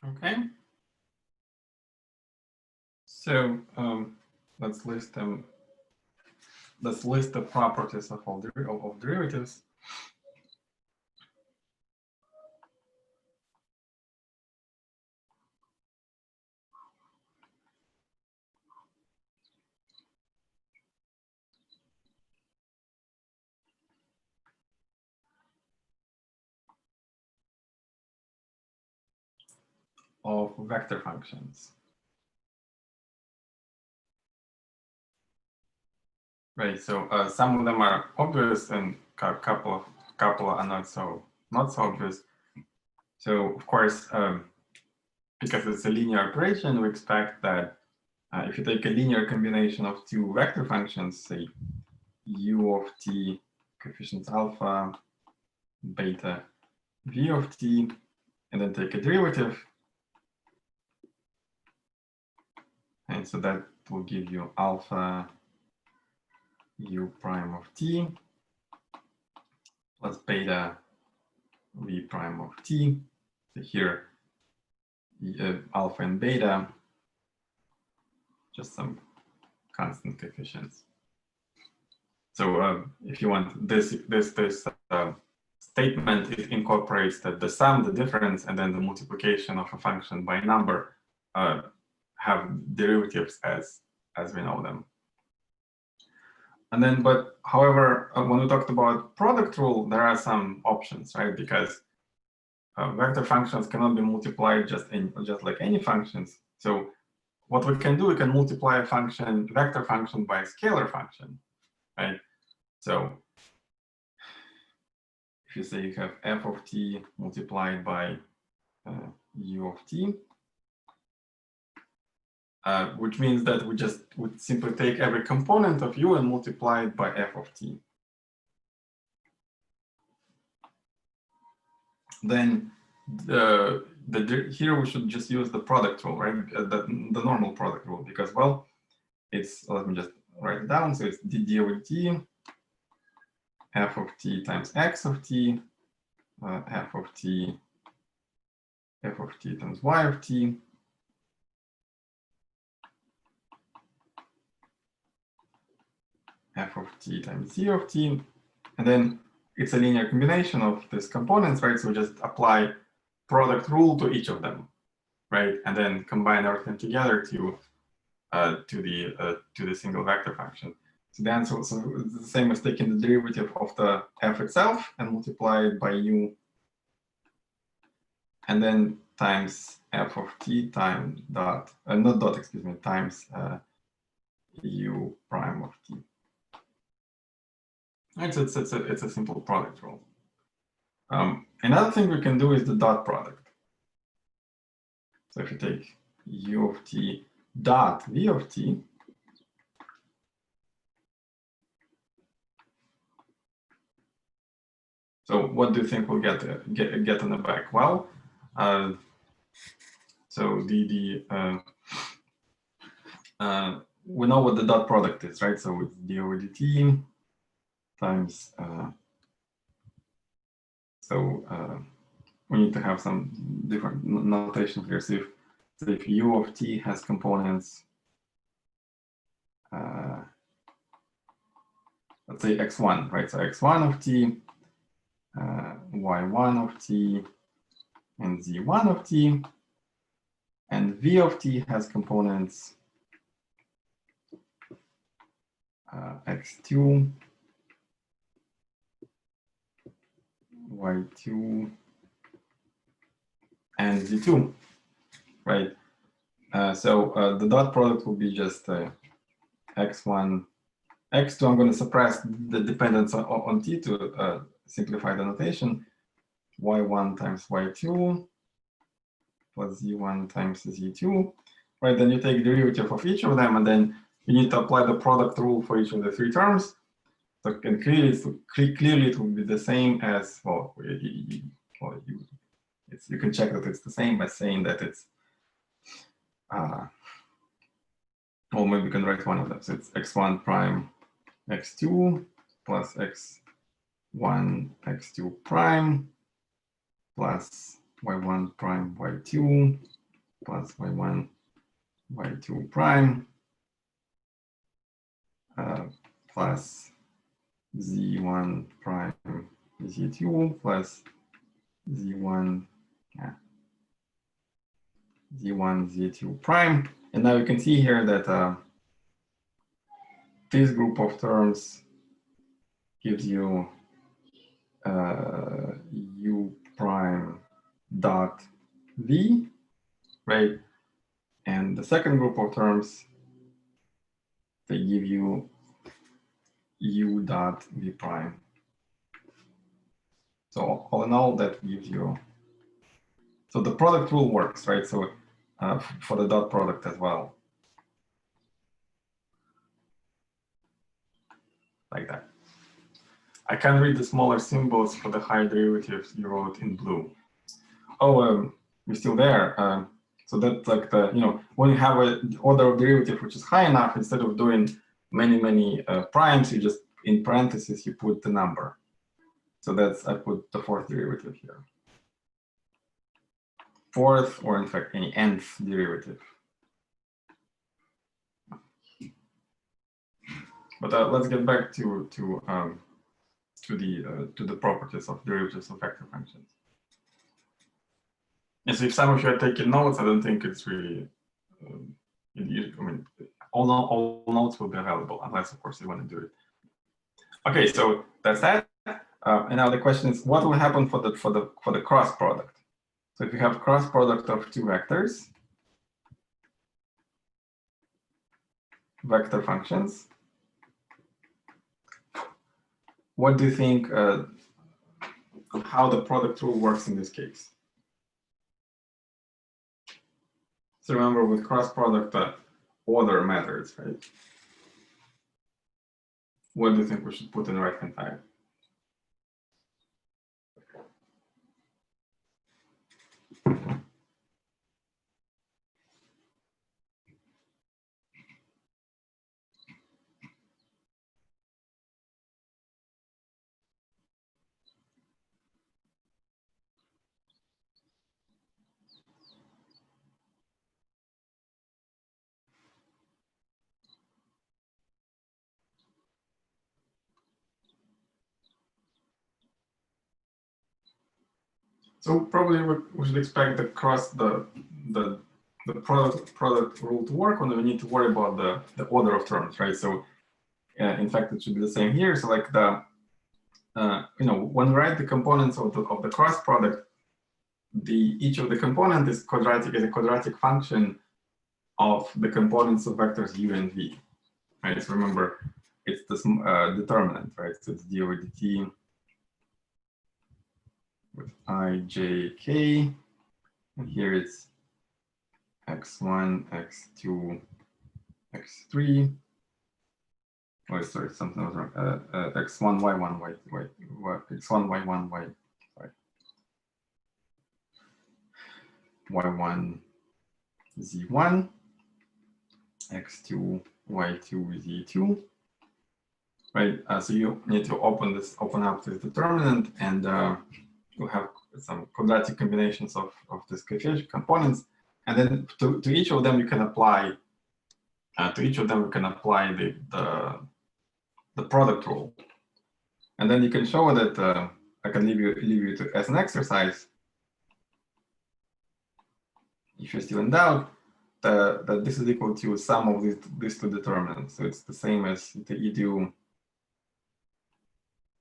Okay. So let's list them. Let's list the properties of all of derivatives. Of vector functions. Right. So some of them are obvious, and a couple are not so obvious. So of course, because it's a linear operation, we expect that if you take a linear combination of two vector functions, say u of t coefficients alpha, beta, v of t, and then take a derivative, and so that will give you alpha u prime of t plus beta v prime of t. So here, alpha and beta, just some constant coefficients. So if you want this statement, it incorporates that the sum, the difference, and then the multiplication of a function by a number have derivatives as we know them. And then, but however, when we talked about product rule, there are some options, right? Because vector functions cannot be multiplied just like any functions. So what we can do, we can multiply a function, vector function, by a scalar function, right? So if you say you have f of t multiplied by u of t, which means that we just would simply take every component of u and multiply it by f of t. Then here we should just use the product rule, right? The normal product rule, because, well, it's, let me just write it down. So it's d over t, f of t times x of t, f of t times y of t, f of t times z of t, and then it's a linear combination of these components, right? So we just apply product rule to each of them, right? And then combine everything together to the single vector function. So the answer is the same as taking the derivative of the f itself and multiply it by u, and then times f of t times times u prime of t. Right, so it's a simple product rule. Another thing we can do is the dot product. So if you take u of t dot v of t, so what do you think we'll get on the back? Well, so we know what the dot product is, right? So it's d over dt times, we need to have some different notation here. So if u of t has components, let's say x1, right? So x1 of t, y1 of t, and z1 of t, and v of t has components x2, y2, and z2, right? So the dot product will be just x1, x2. I'm going to suppress the dependence on t to simplify the notation. y1 times y2 plus z1 times z2, right? Then you take derivative of each of them, and then you need to apply the product rule for each of the three terms. So clearly it will be the same as, well, you can check that it's the same by saying that it's, well, maybe we can write one of them. So it's x1 prime x2 plus x1 x2 prime plus y1 prime y2 plus y1, y2 prime plus z1 prime z2 plus z1 z1 z2 prime. And now you can see here that this group of terms gives you u prime dot v, right? And the second group of terms, they give you u dot v prime. So all in all, that gives you, so the product rule works, right? So for the dot product as well, like that. I can read the smaller symbols for the high derivatives you wrote in blue. Oh, you're still there. So that's like the, when you have an order of derivative which is high enough, instead of doing many primes, you just, in parentheses, you put the number. So that's, I put the fourth derivative here. Fourth, or in fact, any nth derivative. But let's get back to the properties of derivatives of vector functions. And so if some of you are taking notes, I don't think it's really, I mean, all notes will be available, unless, of course, you want to do it. Okay, so that's that. And now the question is, what will happen for the cross product? So if you have cross product of two vectors, vector functions, what do you think, how the product rule works in this case? So remember, with cross product, order matters, right? What do you think we should put in the right-hand side? So probably we should expect the product rule to work when we need to worry about the order of terms, right? So in fact, it should be the same here. So like the when we write the components of the cross product, each of the component is a quadratic function of the components of vectors u and v, right? So remember, it's this determinant, right? So it's d over dt with I, j, k, and here it's x1, x2, x3. Oh, sorry, something was wrong. X1, y1, x1, y1, y, sorry. y1, z1, x2, y2, z2. Right. So you need to open up this determinant, and you have some quadratic combinations of this coefficient components, and then to each of them you can apply the product rule, and then you can show that I can leave you to as an exercise, if you're still in doubt, that this is equal to sum of these two determinants. So it's the same as you do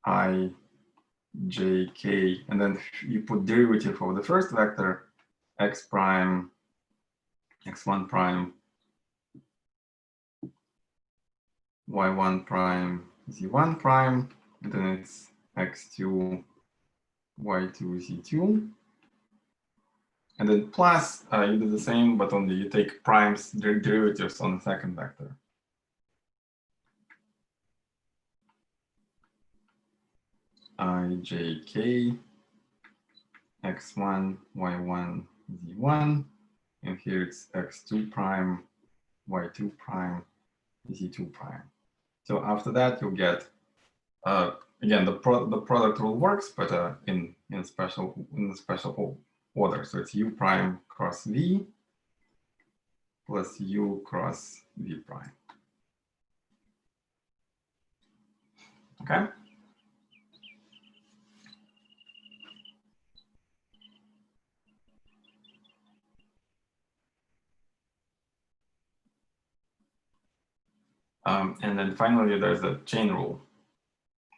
I, j, k, and then you put derivative of the first vector, x prime, x1 prime, y1 prime, z1 prime, and then it's x2, y2, z2. And then plus, you do the same, but only you take primes, derivatives on the second vector. I, j, k, x1, y1, z1, and here it's x2 prime, y2 prime, z2 prime. So after that, you'll get again the product rule works, but in the special order. So it's u prime cross v, plus u cross v prime. Okay. And then finally, there's a chain rule.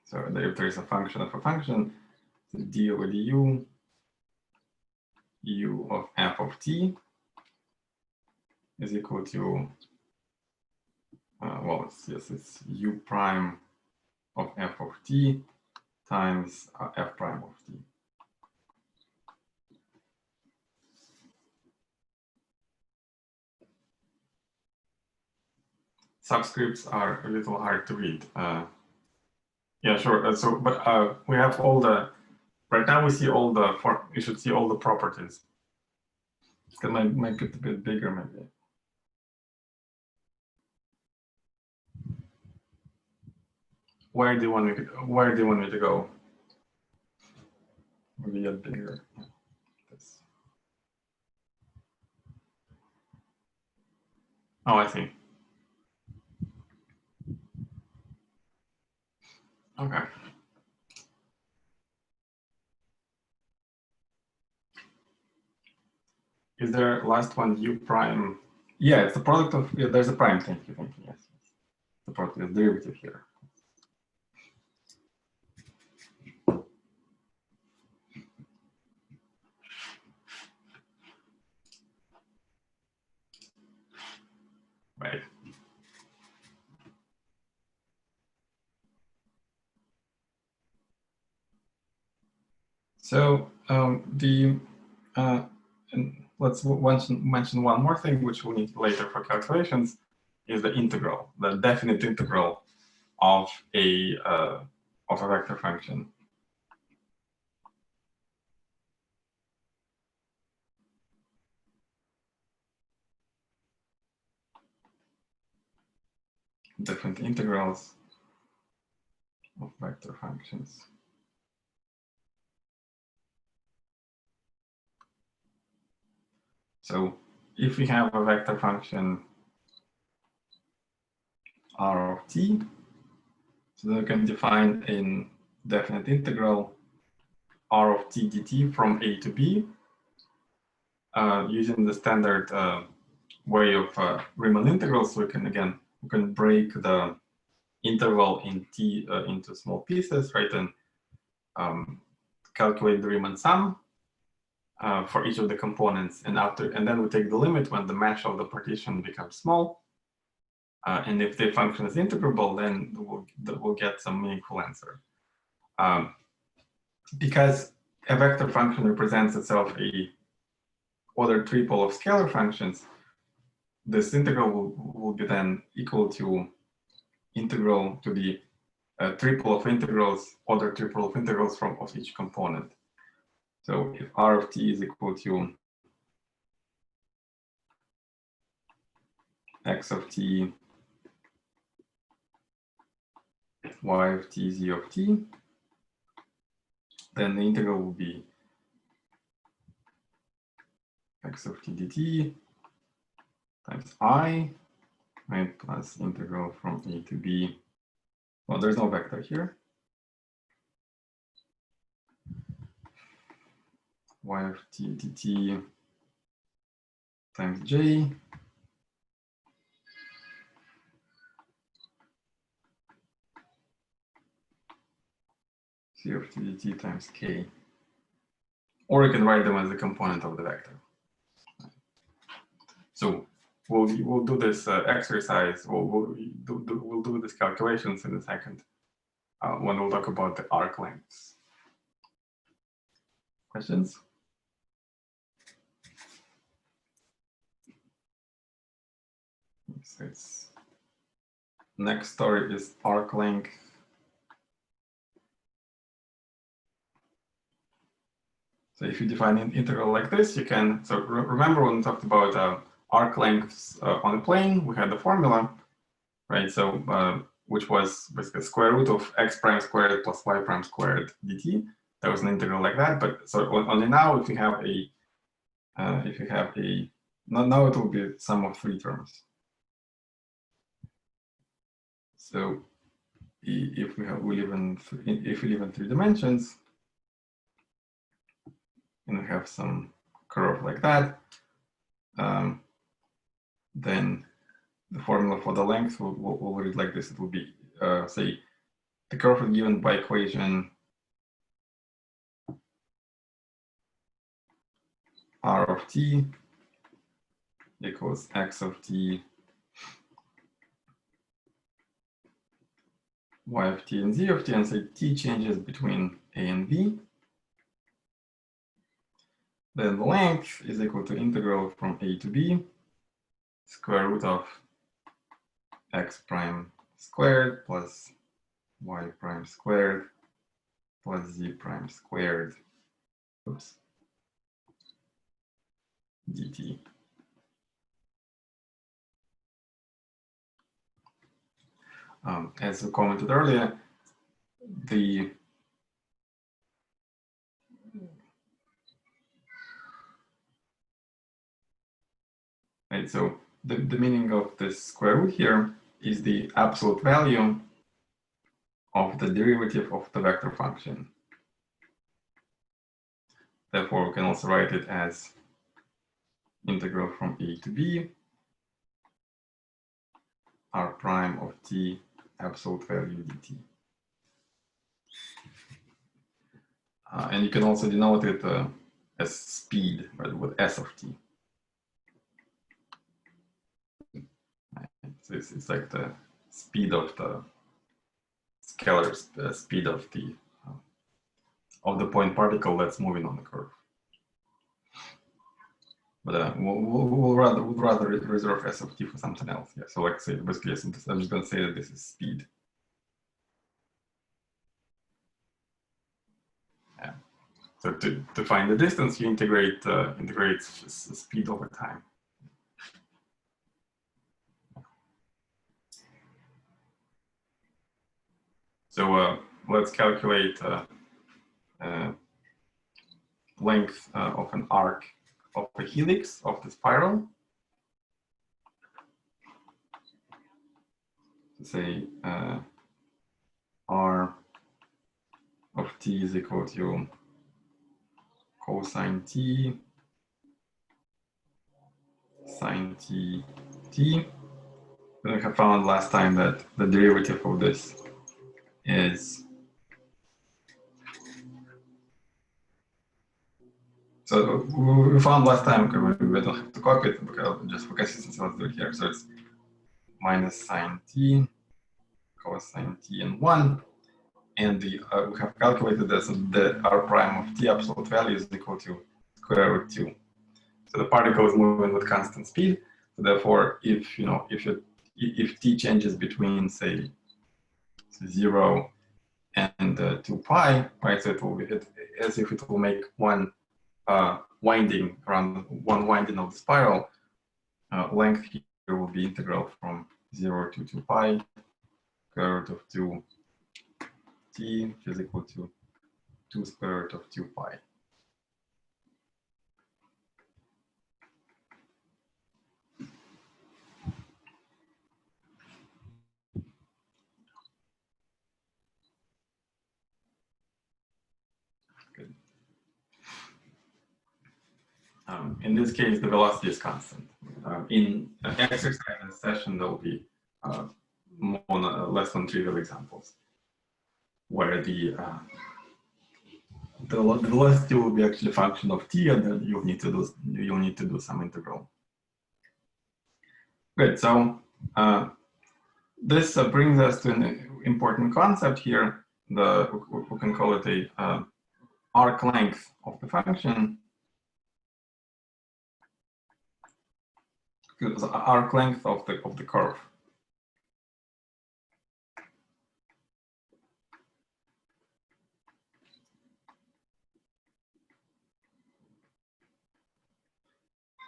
So if there's a function of a function, so d over du, u of f of t is equal to, well, it's u prime of f of t times f prime of t. Subscripts are a little hard to read. Yeah, sure. So, but we have all the, right now we see all the, you should see all the properties. That might make it a bit bigger, maybe. Where do you want me to go? Maybe a bigger. This. Oh, I see. Okay. Is there last one u prime? Yeah, it's the product of, yeah, there's a prime. Thank you, yes. The product is derivative here. Right. So and let's mention one more thing, which we'll need later for calculations, is the integral, the definite integral of a vector function. Different integrals of vector functions. So if we have a vector function r of t, so then we can define a definite integral r of t dt from a to b using the standard way of Riemann integrals. We can break the interval in t into small pieces, right, and calculate the Riemann sum for each of the components, and then we take the limit when the mesh of the partition becomes small. And if the function is integrable, then we'll get some meaningful answer. Because a vector function represents itself a ordered triple of scalar functions, this integral will be then equal to integral to the triple of integrals, ordered triple of integrals of each component. So if r of t is equal to x of t, y of t, z of t, then the integral will be x of t dt times I, right, plus integral from a to b. Well, there's no vector here. Y of t dt times j c of t dt times k. Or you can write them as a component of the vector. So we'll do this exercise. We'll do these calculations in a second when we'll talk about the arc lengths. Questions? So next story is arc length. So if you define an integral like this, you can, so remember when we talked about arc lengths on a plane, we had the formula, right? So which was basically square root of x prime squared plus y prime squared dt. That was an integral like that. But so only now, if you have a now it will be sum of 3 terms. So if we live in 3 dimensions, and we have some curve like that, then the formula for the length will read like this. It will be, say, the curve is given by equation r of t equals x of t, y of t, and z of t, and say t changes between a and b. Then the length is equal to integral from a to b, square root of x prime squared plus y prime squared plus z prime squared, oops, dt. As we commented earlier, so the meaning of this square root here is the absolute value of the derivative of the vector function. Therefore, we can also write it as integral from a to b, r prime of t absolute value dt. And you can also denote it as speed, right, with s of t. So it's like the speed of the scalar speed of the point particle that's moving on the curve. But we'll rather reserve s of t for something else. Yeah. So like say basically, I'm just going to say that this is speed. Yeah. So to find the distance, you integrate speed over time. So let's calculate length of an arc of a helix of the spiral. So say r of t is equal to cosine t sine t t. We have found last time that the derivative of this is, so we found last time, okay, we don't have to copy it because just for consistency, let's do it here. So it's minus sine t cosine t and 1, and we have calculated this, and the r prime of t absolute value is equal to square root 2. So the particle is moving with constant speed. So therefore, if t changes between say 0 and 2 pi, right? So it will be as if it will make one winding around one winding of the spiral. Length here will be integral from 0 to 2 pi square root of 2 t, which is equal to 2 square root of 2 pi. Good. In this case, the velocity is constant. In exercise and session, there will be less than trivial examples where the velocity will be actually a function of t, and then you'll need to do some integral. Good. So this brings us to an important concept here. We can call it a arc length of the function. The arc length of the curve.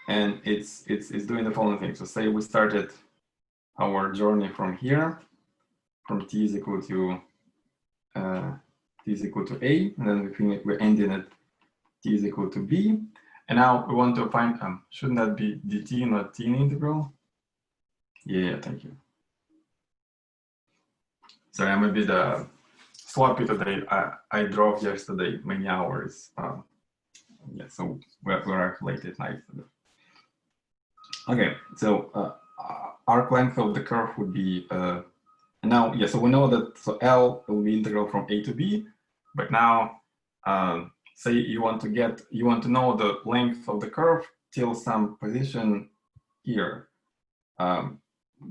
And it's doing the following thing. So say we started our journey from here, from t is equal to a, and then we're ending at t is equal to b. And now we want to find, shouldn't that be dt, not t in integral? Yeah, thank you. Sorry, I'm a bit sloppy today. I drove yesterday many hours. Yeah, so we're up late at night. Okay, so arc length of the curve would be, now, yeah, so we know that, so L will be integral from A to B, but now, say you want to know the length of the curve till some position here,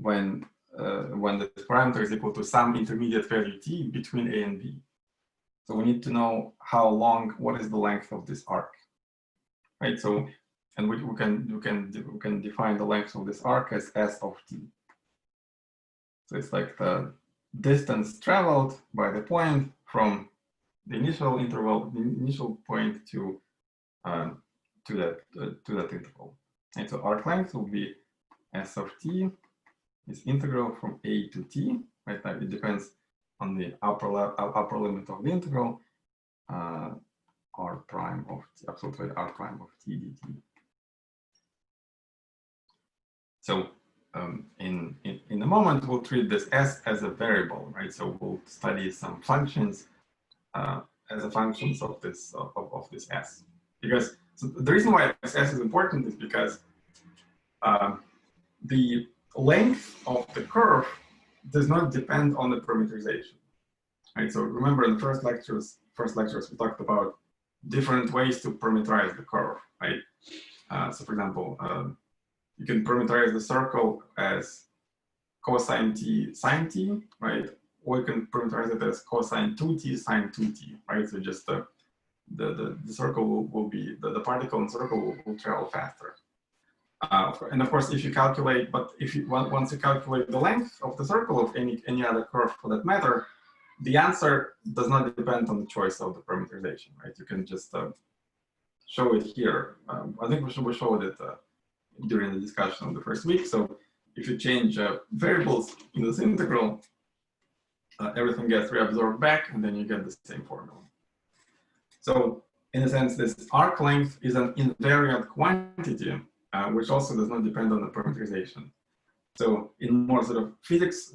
when the parameter is equal to some intermediate value t between A and B. So we need to know how long, what is the length of this arc, right? So, and we can define the length of this arc as S of t. So it's like the distance traveled by the point from the initial interval, the initial point to that interval. And so arc length will be S of t is integral from A to t. Right now it depends on the upper limit of the integral, r prime of t, absolutely r prime of t dt. So in a moment, we'll treat this S as a variable, right? So we'll study some functions as a functions of this this S. Because so the reason why this S is important is because the length of the curve does not depend on the parameterization, right? So remember in the first lectures we talked about different ways to parameterize the curve, right? So for example, you can parameterize the circle as cosine t sine t, right? Or you can parameterize it as cosine 2t sine 2t, right? So just the circle will be, the particle in the circle will travel faster. And of course, if you calculate, but if you once you calculate the length of the circle of any other curve for that matter, the answer does not depend on the choice of the parameterization, right? You can just show it here. I think we showed it during the discussion of the first week. So if you change variables in this integral, everything gets reabsorbed back, and then you get the same formula. So in a sense, this arc length is an invariant quantity, which also does not depend on the parameterization. So in more sort of physics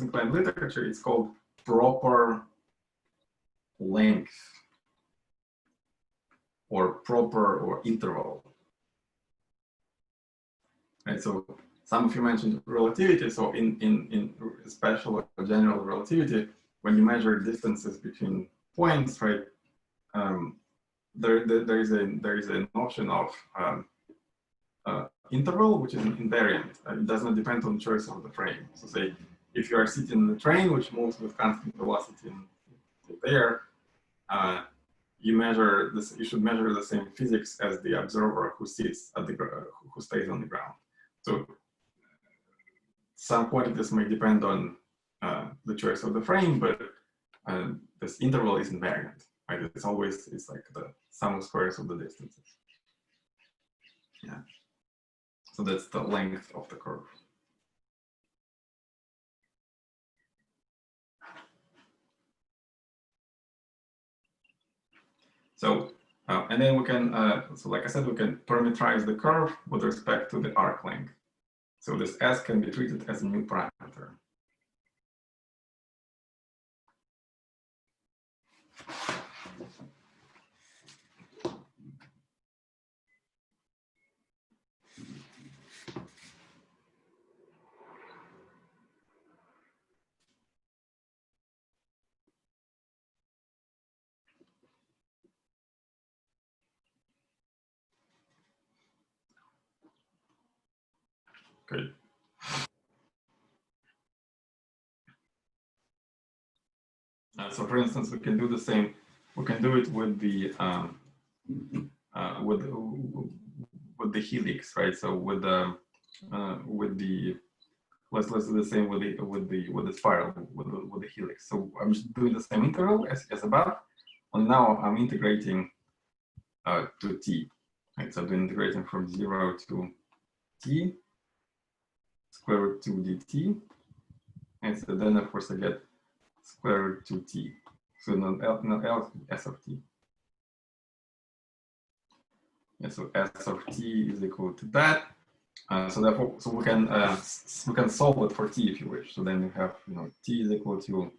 inclined literature, it's called proper length or proper or interval. Right, so some of you mentioned relativity. So in special or general relativity, when you measure distances between points, right, there is a notion of interval, which is invariant. It does not depend on choice of the frame. So say if you are sitting in the train, which moves with constant velocity in the air, you measure this. You should measure the same physics as the observer who sits at the who stays on the ground. So some quantities may depend on the choice of the frame, but this interval is invariant, right? It's like the sum of squares of the distances. Yeah. So that's the length of the curve. So, and then we can, so like I said, we can parameterize the curve with respect to the arc length. So this S can be treated as a new parameter. Okay. So for instance, we can do the same. We can do it with the with the helix, right? So with the let's do the same with the spiral with the helix. So I'm just doing the same integral as above, and now I'm integrating to t. Right? So I'm integrating from 0 to t square root 2 dt, and so then of course I get square root 2t. So now L S of t. Yeah, so S of t is equal to that. So therefore, so we can solve it for t if you wish. So then we have, t is equal to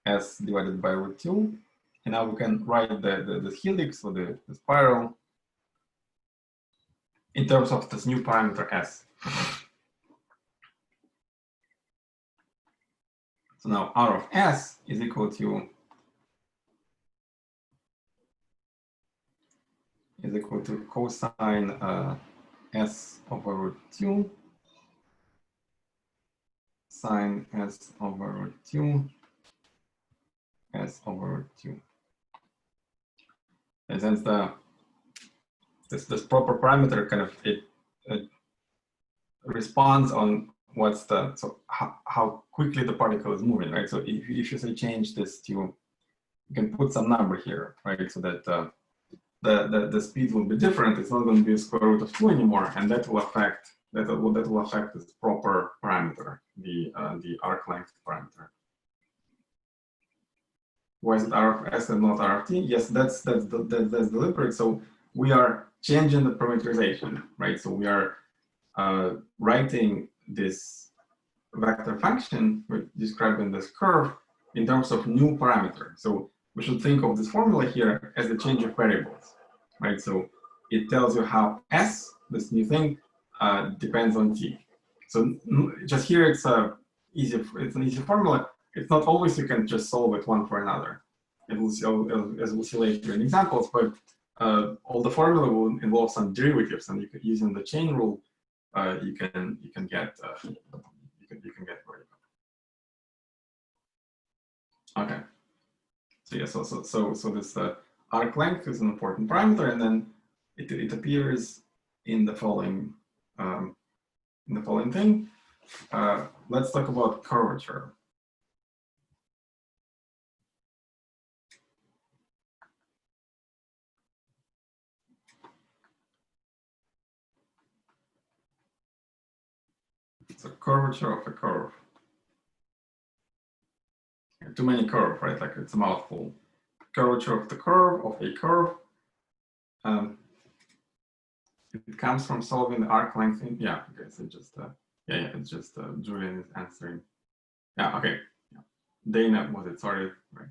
S divided by root 2. And now we can write the helix or the spiral in terms of this new parameter S. So now R of S is equal to cosine S over root 2 sine S over root 2 S over root 2. And since this proper parameter kind of it responds on what's how quickly the particle is moving, right? So if you say change this to, you can put some number here, right? So that the speed will be different. It's not going to be square root of 2 anymore, and that will affect this proper parameter, the arc length parameter. Why is it R of S and not R of T? Yes, that's deliberate. So we are changing the parameterization, right? So we are writing this vector function, we're describing this curve in terms of new parameter. So we should think of this formula here as the change of variables, right? So it tells you how S, this new thing, depends on T. So just here it's an easy formula. It's not always you can just solve it one for another. It will see, as we'll see later in examples, but all the formula will involve some derivatives, and you can, using the chain rule, you can get variable. Okay. So yeah, so this arc length is an important parameter, and then it appears in the following thing. Let's talk about curvature. So curvature of a curve. Too many curve, right? Like it's a mouthful. Curvature of the curve of a curve. It comes from solving the arc length. Yeah. Okay. So just yeah. It's just Julian is answering. Yeah. Okay. Yeah. Dana was it? Sorry. Right.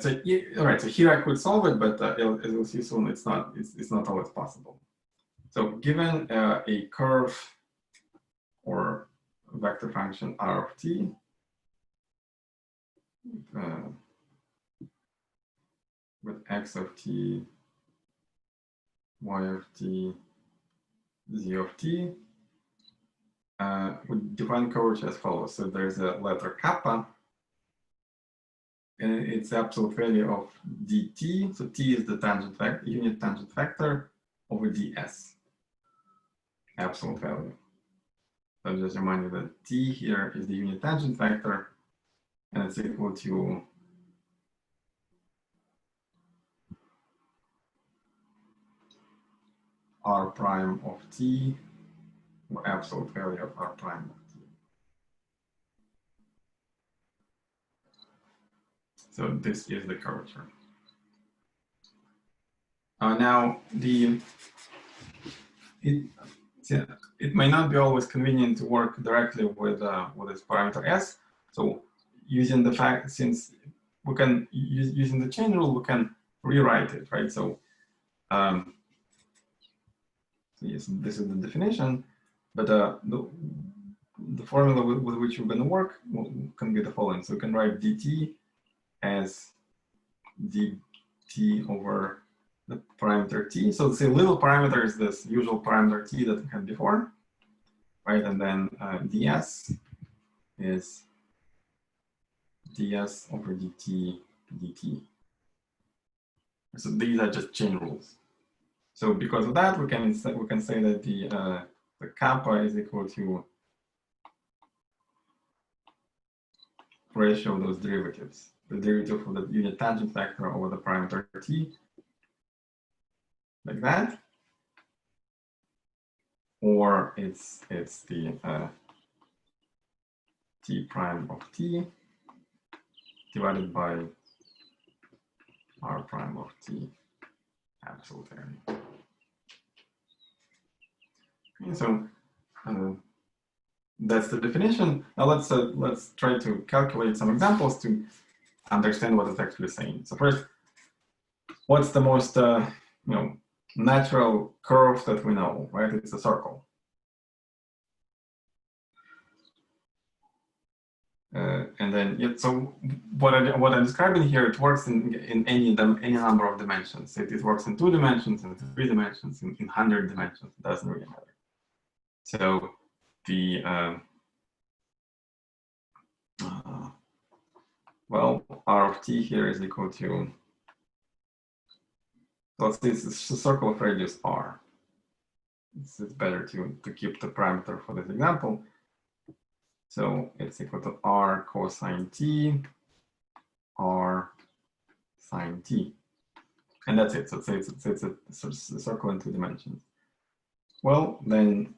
So yeah, all right. So here I could solve it, but as we'll see soon, it's not always possible. So given a curve or vector function R of t, with x of t, y of t, z of t, we define curvature as follows. So there's a letter kappa, and it's absolute value of dt. So t is the tangent vector, unit tangent vector over ds, absolute value. So just remind you that t here is the unit tangent vector, and it's equal to r prime of t, or absolute value of r prime of t. So this is the curvature. Now it may not be always convenient to work directly with this parameter s. So using the fact, since we can using the chain rule, we can rewrite it, right? So yes, this is the definition, but the formula with which we're going to work can be the following. So we can write dt as dt over the parameter t. So the little parameter is this usual parameter t that we had before, right? And then ds is ds over dt dt. So these are just chain rules. So because of that, we can say that the kappa is equal to ratio of those derivatives. The derivative of the unit tangent vector over the parameter t, like that, or it's the t prime of t divided by r prime of t. absolute value. Okay, so that's the definition. Now let's try to calculate some examples to understand what it's actually saying. So first, what's the most natural curve that we know, right? It's a circle. And then, so what I'm describing here, it works in any number of dimensions. It works in 2 dimensions, in 3 dimensions, in 100 dimensions. It doesn't really matter. So the well, R of t here is equal to, let's say it's a circle of radius r. It's better to keep the parameter for this example. So it's equal to r cosine t, r sine t. And that's it. So it's a circle in 2 dimensions. Well, then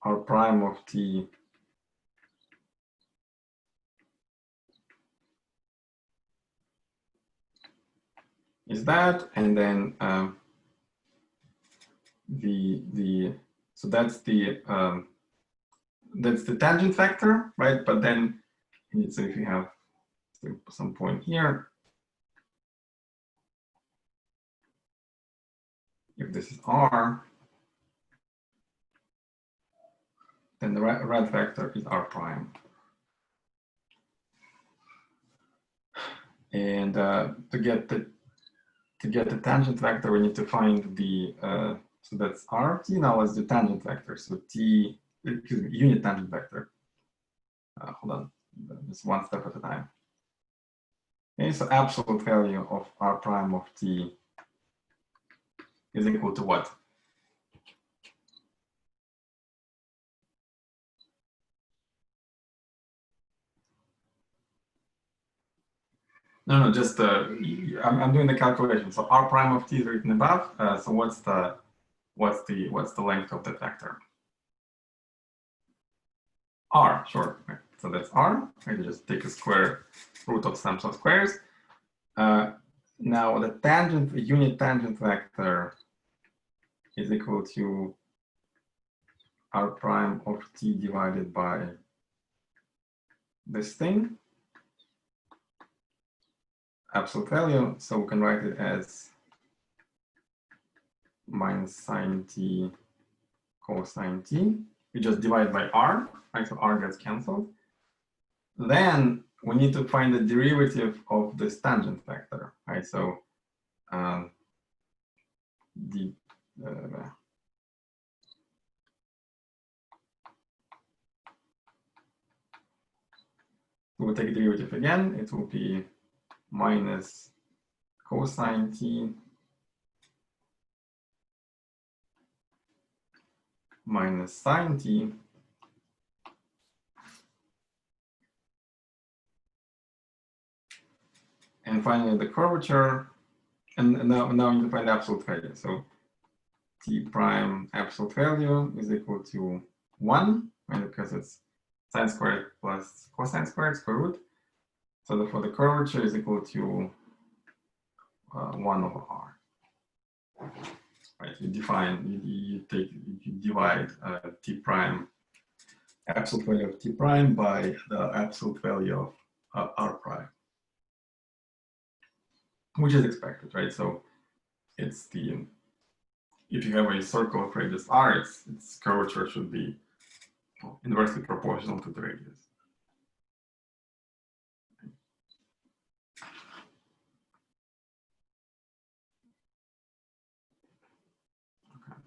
r prime of t is that, and then so that's the tangent vector, right? But then, so if you have some point here, if this is r, then the red vector is r prime. And to get the tangent vector, we need to find the so that's r of t. Now let's do tangent vector. So t, excuse me, unit tangent vector. Hold on, just one step at a time. Okay, so absolute value of r prime of t is equal to what? No, just I'm doing the calculation. So r prime of t is written above. So what's the length of that vector? R, sure. Right. So that's r. I can just take a square root of sums of squares. Now the unit tangent vector is equal to r prime of t divided by this thing, absolute value. So we can write it as minus sine t cosine t. We just divide by r, right? So r gets canceled. Then we need to find the derivative of this tangent vector, right? So we'll take derivative again. It will be minus cosine t minus sine t and finally the curvature, and now we need to find the absolute value. So t prime absolute value is equal to 1, right? Because it's sine squared plus cosine squared, square root. So for the curvature is equal to 1 over r. Right? You divide t prime, absolute value of t prime by the absolute value of r prime, which is expected, right? So it's if you have a circle of radius r, its curvature should be inversely proportional to the radius. Okay.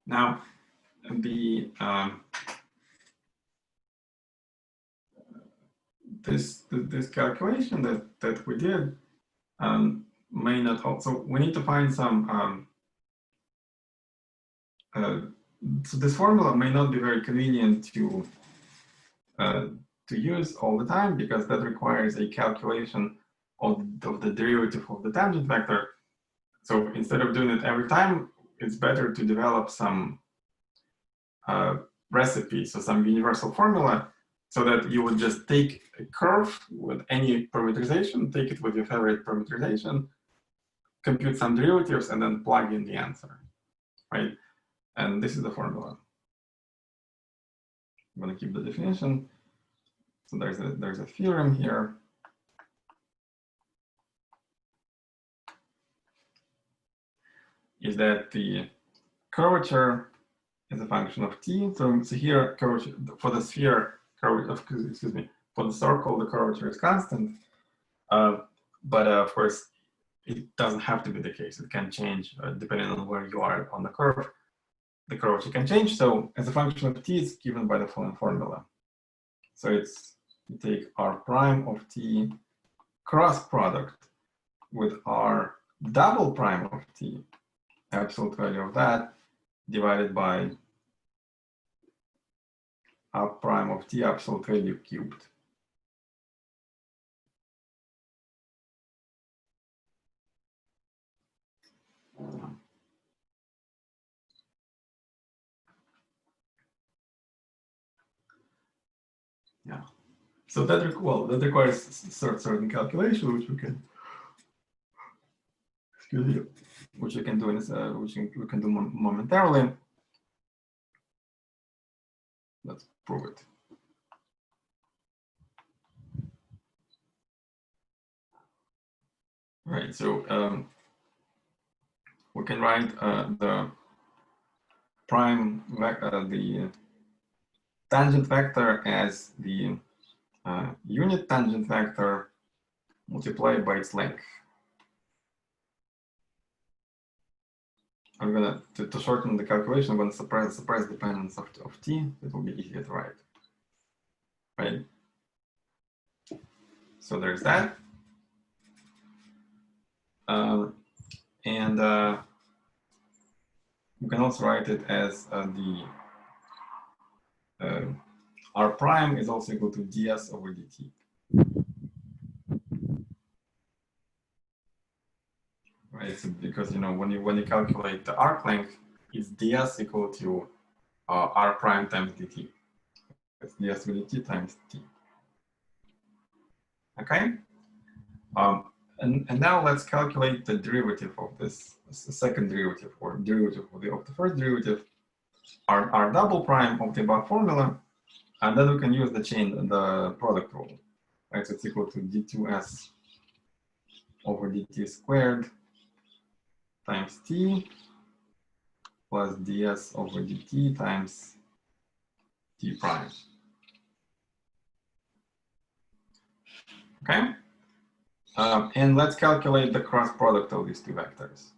Now, this calculation that we did may not also, we need to find some so this formula may not be very convenient to use all the time, because that requires a calculation of the derivative of the tangent vector. So instead of doing it every time, it's better to develop some recipe, so some universal formula so that you would just take a curve with any parameterization, take it with your favorite parameterization, compute some derivatives, and then plug in the answer, right? And this is the formula. I'm going to keep the definition. So there's a theorem here. Is that the curvature is a function of t. So here, curvature for the sphere, excuse me, for the circle, the curvature is constant. But of course, it doesn't have to be the case. It can change depending on where you are on the curve. The curvature can change. So as a function of t, it's given by the following formula. So it's, you take r prime of t cross product with r double prime of t, absolute value of that, divided by r prime of t absolute value cubed. Yeah. So that requires certain calculation, which we can, excuse me, which we can do in which we can do momentarily. Let's prove it. Right. So we can write the prime the tangent vector as the unit tangent vector multiplied by its length. I'm gonna to shorten the calculation. I'm gonna suppress dependence of t. It will be easier to write. Right. So there's that. And you can also write it as the r prime is also equal to ds over dt. Right, so because when you calculate the arc length, it's ds equal to r prime times dt. It's ds over dt times t. Okay. And now let's calculate the derivative of this second derivative, or derivative of the first derivative, r double prime of the above formula, and then we can use the product rule. Right, so it's equal to d2s over dt squared times t plus ds over dt times t prime. Okay. And let's calculate the cross product of these two vectors.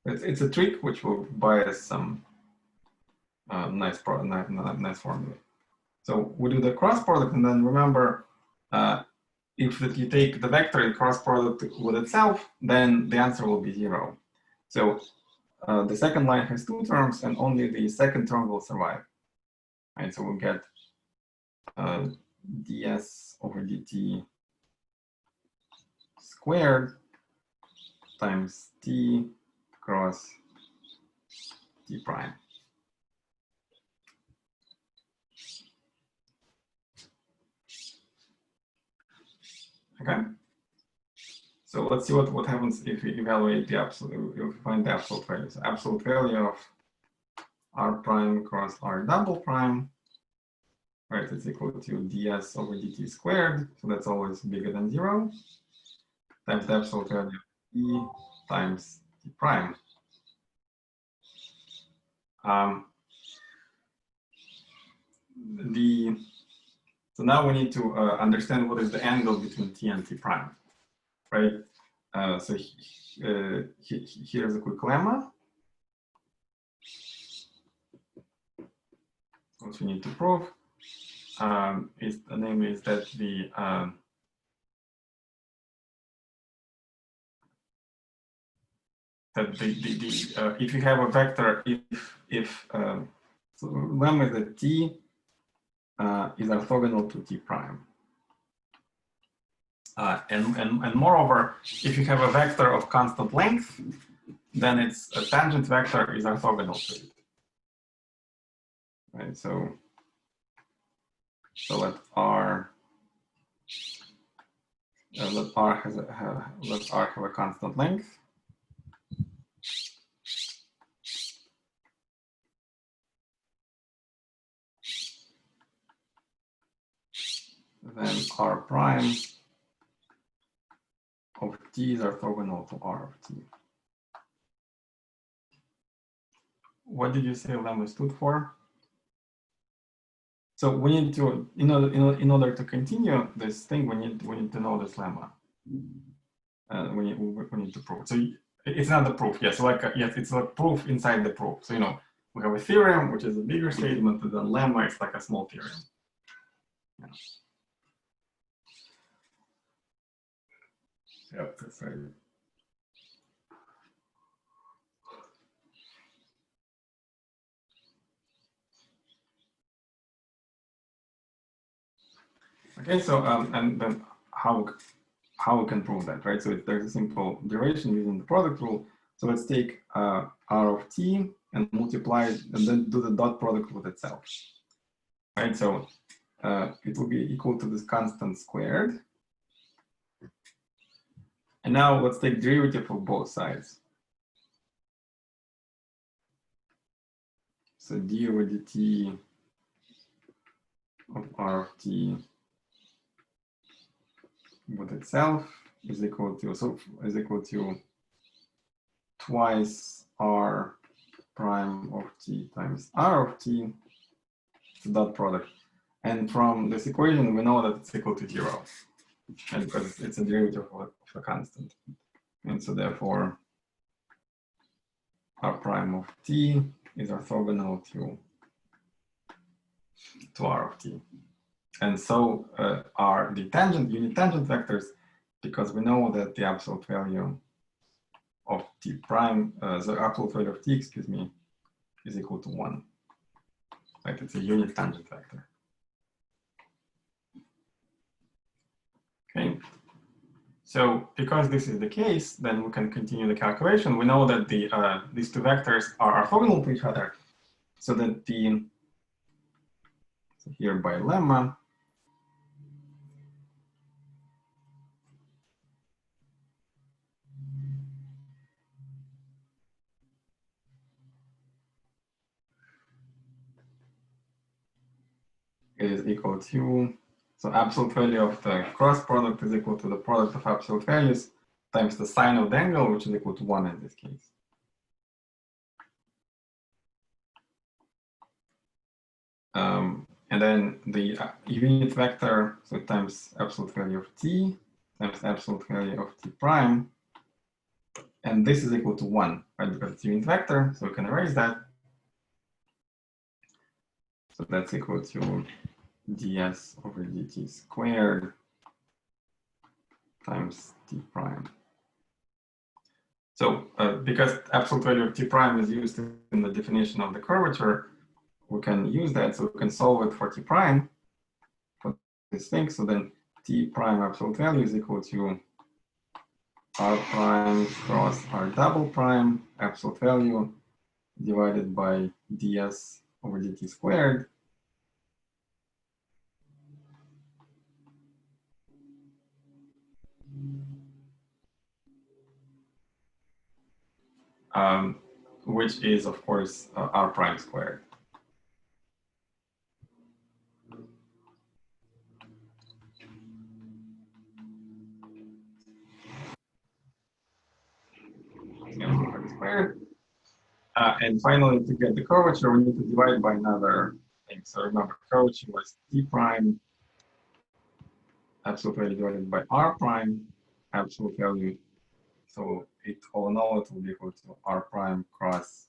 It's a trick which will buy us some nice formula. So we do the cross product, and then remember, if you take the vector and cross product with itself, then the answer will be 0. So the second line has 2 terms, and only the second term will survive. Right, so we'll get ds over dt squared times t cross t prime. Okay. So let's see what happens if we evaluate the absolute, if we find the absolute value. So absolute value of r prime cross r double prime, right, it's equal to ds over dt squared, so that's always bigger than 0, times the absolute value of e times t prime. So now we need to understand what is the angle between t and t prime, right? So here's a quick lemma. What we need to prove is the name is that the if you have a vector, so lemma is that t is orthogonal to t prime. And moreover, if you have a vector of constant length, then its a tangent vector is orthogonal to it. right? So let R let R have a constant length. Then R prime of T is orthogonal to R of T. What did you say lemma stood for? So we need to, in order to continue this thing, we need to know this lemma. We need to prove. So it's not the proof. Yes, yes, it's a proof inside the proof. So we have a theorem, which is a bigger statement, and then lemma is like a small theorem. Yeah. Yep, that's right. Okay, so and then how we can prove that, right? So there's a simple derivation using the product rule. So let's take R of T and multiply it, and then do the dot product with itself, right? So it will be equal to this constant squared. And now let's take derivative of both sides. So d over dt of R of T with itself is equal to twice R prime of T times R of T, the dot product. And from this equation, we know that it's equal to 0, and because it's a derivative of a constant. And so therefore, R prime of T is orthogonal to R of T. And so are the unit tangent vectors, because we know that the absolute value of T prime, the absolute value of T, excuse me, is equal to 1. Right? It's a unit tangent vector. Okay. So because this is the case, then we can continue the calculation. We know that these two vectors are orthogonal to each other, so that here by lemma, is equal to, so absolute value of the cross product is equal to the product of absolute values times the sine of the angle, which is equal to 1 in this case. And then the unit vector, so times absolute value of T times absolute value of T prime. And this is equal to 1, right? Because it's a unit vector, so we can erase that. So that's equal to ds over dt squared times T prime. So because absolute value of T prime is used in the definition of the curvature, we can use that. So we can solve it for T prime for this thing. So then T prime absolute value is equal to R prime cross R double prime absolute value divided by ds over dt squared. Which is, of course, R prime squared. Squared. And finally, to get the curvature, we need to divide by another thing. So remember, curvature was T prime absolute value divided by R prime absolute value. So it all in all, it will be equal to R prime cross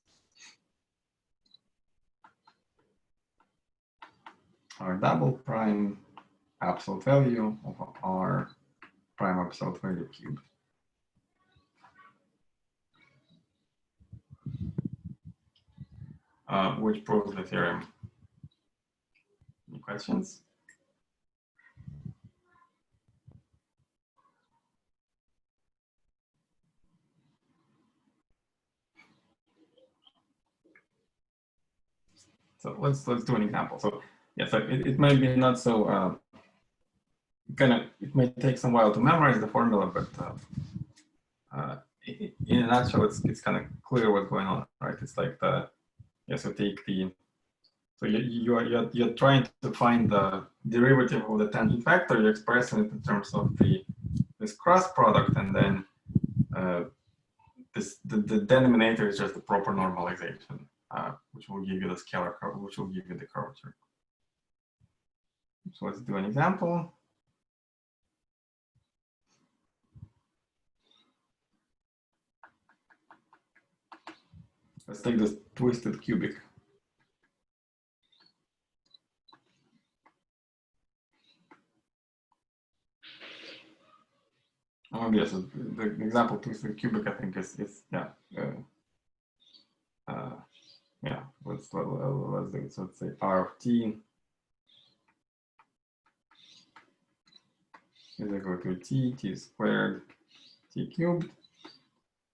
R double prime absolute value of R prime absolute value cubed. Which proves the theorem. Any questions? So let's do an example. So yeah, so it might be not so it may take some while to memorize the formula, but in a nutshell, it's kind of clear what's going on, right? It's like so take so you're trying to find the derivative of the tangent vector. You're expressing it in terms of this cross product, and then the denominator is just the proper normalization, which will give you the scalar curve, which will give you the curvature. So let's do an example. Let's take this twisted cubic. Oh yes, the example twisted cubic I think is yeah. Yeah, let's do it. So let's say R of t is equal to t squared, t cubed.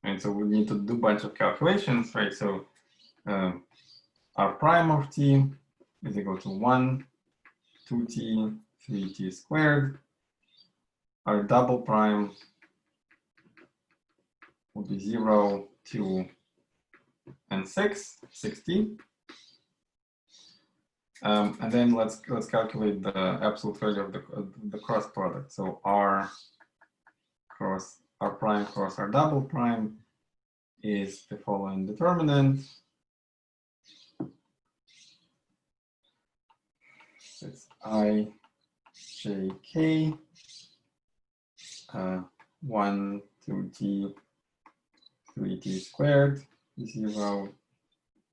And so we need to do a bunch of calculations, right? So R prime of t is equal to 1, 2t, 3t squared. R double prime will be 0, 2, and 6t. And then let's calculate the absolute value of the cross product. So R prime cross R double prime is the following determinant. It's I, J, K, 1, 2t, 3t squared, 0,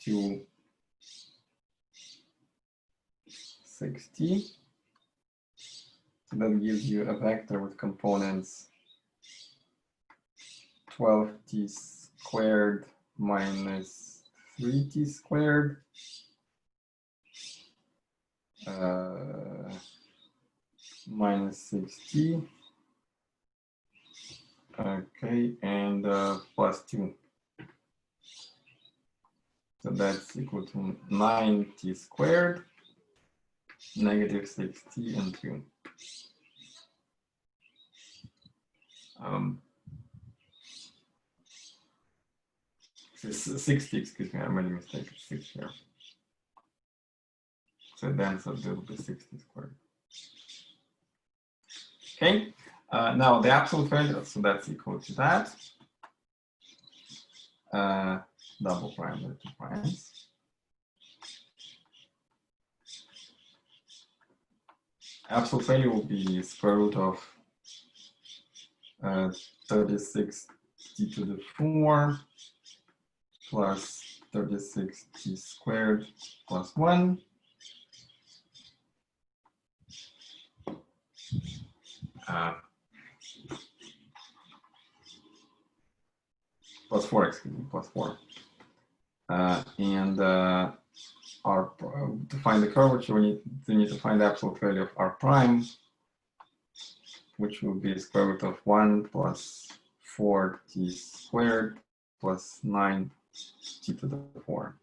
2, 6t. So that gives you a vector with components 12t squared minus 3t squared, minus 6t, okay, and plus 2. So that's equal to 9t squared, negative 6t, and 2. 60, excuse me, I made a mistake, it's 6 here. So then so it will be 60 squared. Okay, now the absolute value, so that's equal to that. Double prime with 2 primes. Absolute value will be square root of 36t to the 4 plus 36t squared plus 1. Plus 4, excuse me, plus 4. And to find the curvature, we need to find the absolute value of R prime, which will be square root of 1 plus 4t squared plus 9t to the 4.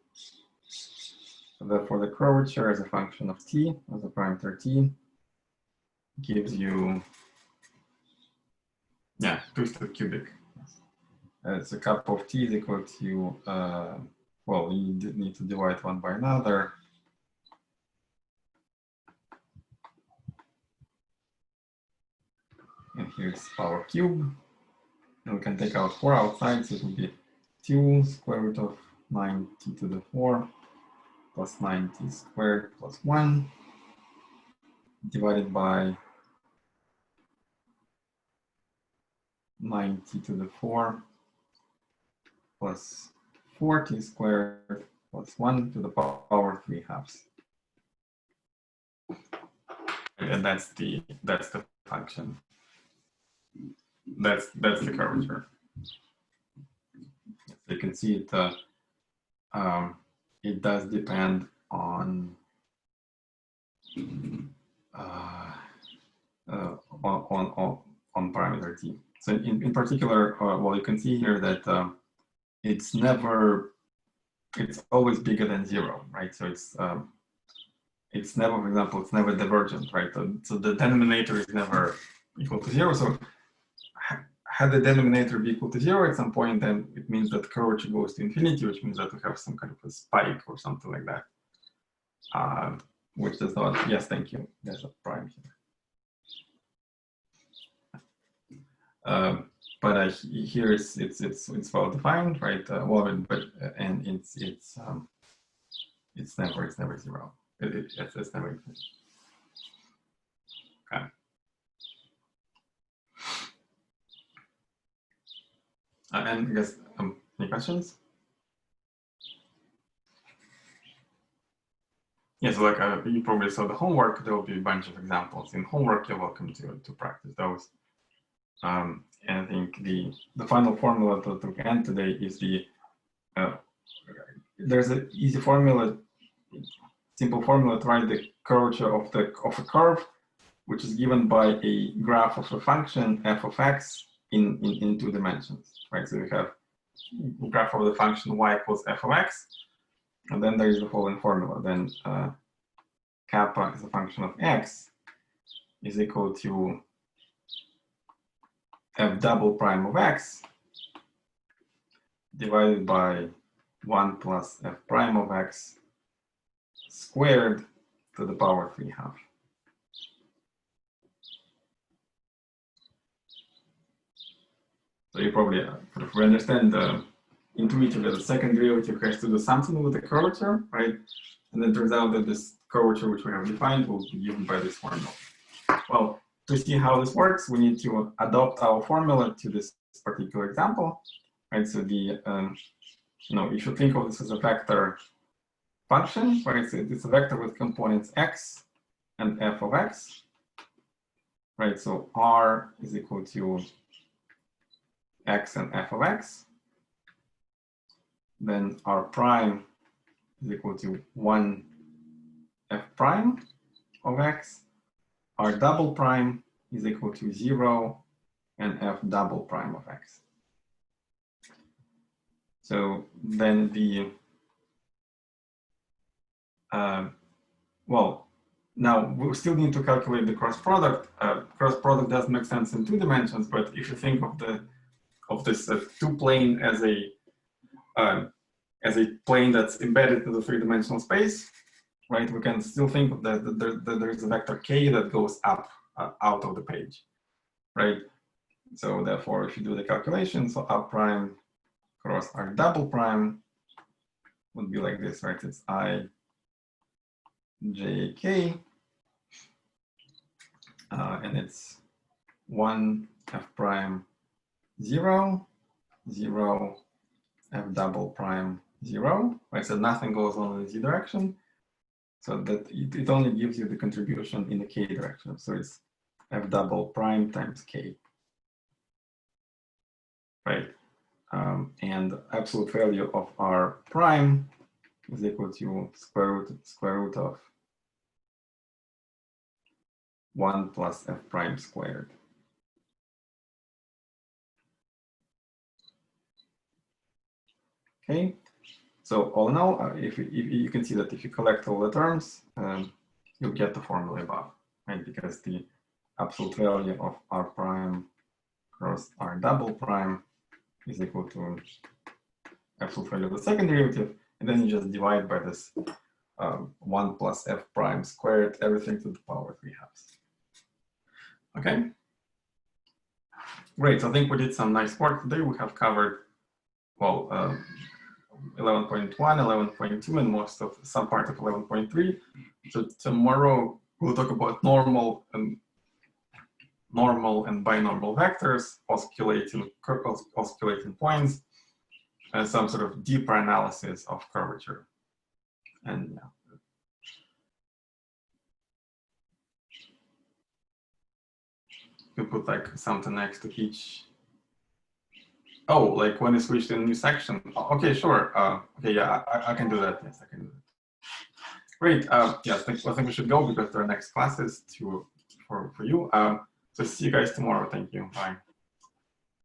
So therefore, the curvature as a function of t, as a parameter t, gives you, yeah, twisted cubic. It's a cup of t is equal to, well, you need to divide one by another. And here's power cube. And we can take out 4 outside, so it will be 2 square root of 9t to the 4 plus 9t squared plus 1 divided by 9t to the 4 plus 4t squared plus 1 to the power 3 halves. And that's the function. That's the curvature. So you can see it. It does depend on parameter t. So in particular, well, you can see here that it's never it's always bigger than 0, right? So it's never, for example, it's never divergent, right? So the denominator is never equal to 0. So had the denominator be equal to 0 at some point, then it means that curvature goes to infinity, which means that we have some kind of a spike or something like that, which does not. Yes, thank you. There's a prime here. But here it's well defined, right? Well, and it's never 0. It's never infinite. Okay. And I guess any questions? Yes, like you probably saw the homework. There will be a bunch of examples in homework. You're welcome to practice those. And I think the final formula to end today is there's an easy formula, simple formula to write the curvature of a curve, which is given by a graph of a function f of x in 2 dimensions, right? So we have the graph of the function y equals f of x, and then there is the following formula. Then kappa is a function of x is equal to f double prime of x divided by 1 plus f prime of x squared to the power 3/2. So you probably understand intuitively the second derivative has to do something with the curvature, right? And then it turns out that this curvature which we have defined will be given by this formula. Well, to see how this works, we need to adopt our formula to this particular example, right? So you should think of this as a vector function, right? So it's a vector with components x and f of x, right? So r is equal to x and f of x. Then r prime is equal to 1 f prime of x. R double prime is equal to 0 and f double prime of x. So then well, now we still need to calculate the cross product. Cross product does make sense in 2 dimensions, but if you think of this 2-plane as a plane that's embedded in the 3-dimensional space, right? We can still think of that there's a vector k that goes up out of the page, right? So therefore, if you do the calculation, so r prime cross r double prime would be like this, right? It's I j k, and it's 1 f prime 0 0 f double prime 0, right? So nothing goes on in the z direction. So that it only gives you the contribution in the k direction. So it's f double prime times k, right? And absolute value of r prime is equal to square root of 1 plus f prime squared. Okay. So all in all, if you can see that if you collect all the terms, you'll get the formula above, right? Because the absolute value of r prime cross r double prime is equal to absolute value of the second derivative, and then you just divide by this 1 plus f prime squared, everything to the power 3/2. Okay. Great. So I think we did some nice work today. We have covered, well, 11.1, 11.2, and some part of 11.3. So tomorrow we'll talk about normal and binormal vectors, oscillating points, and some sort of deeper analysis of curvature. And yeah. You put like something next to each. Oh, like when you switch to a new section. Okay, sure. Okay, yeah, I can do that. Yes, I can do that. Great. Yes, I think we should go because there are next classes for you. So see you guys tomorrow. Thank you. Bye.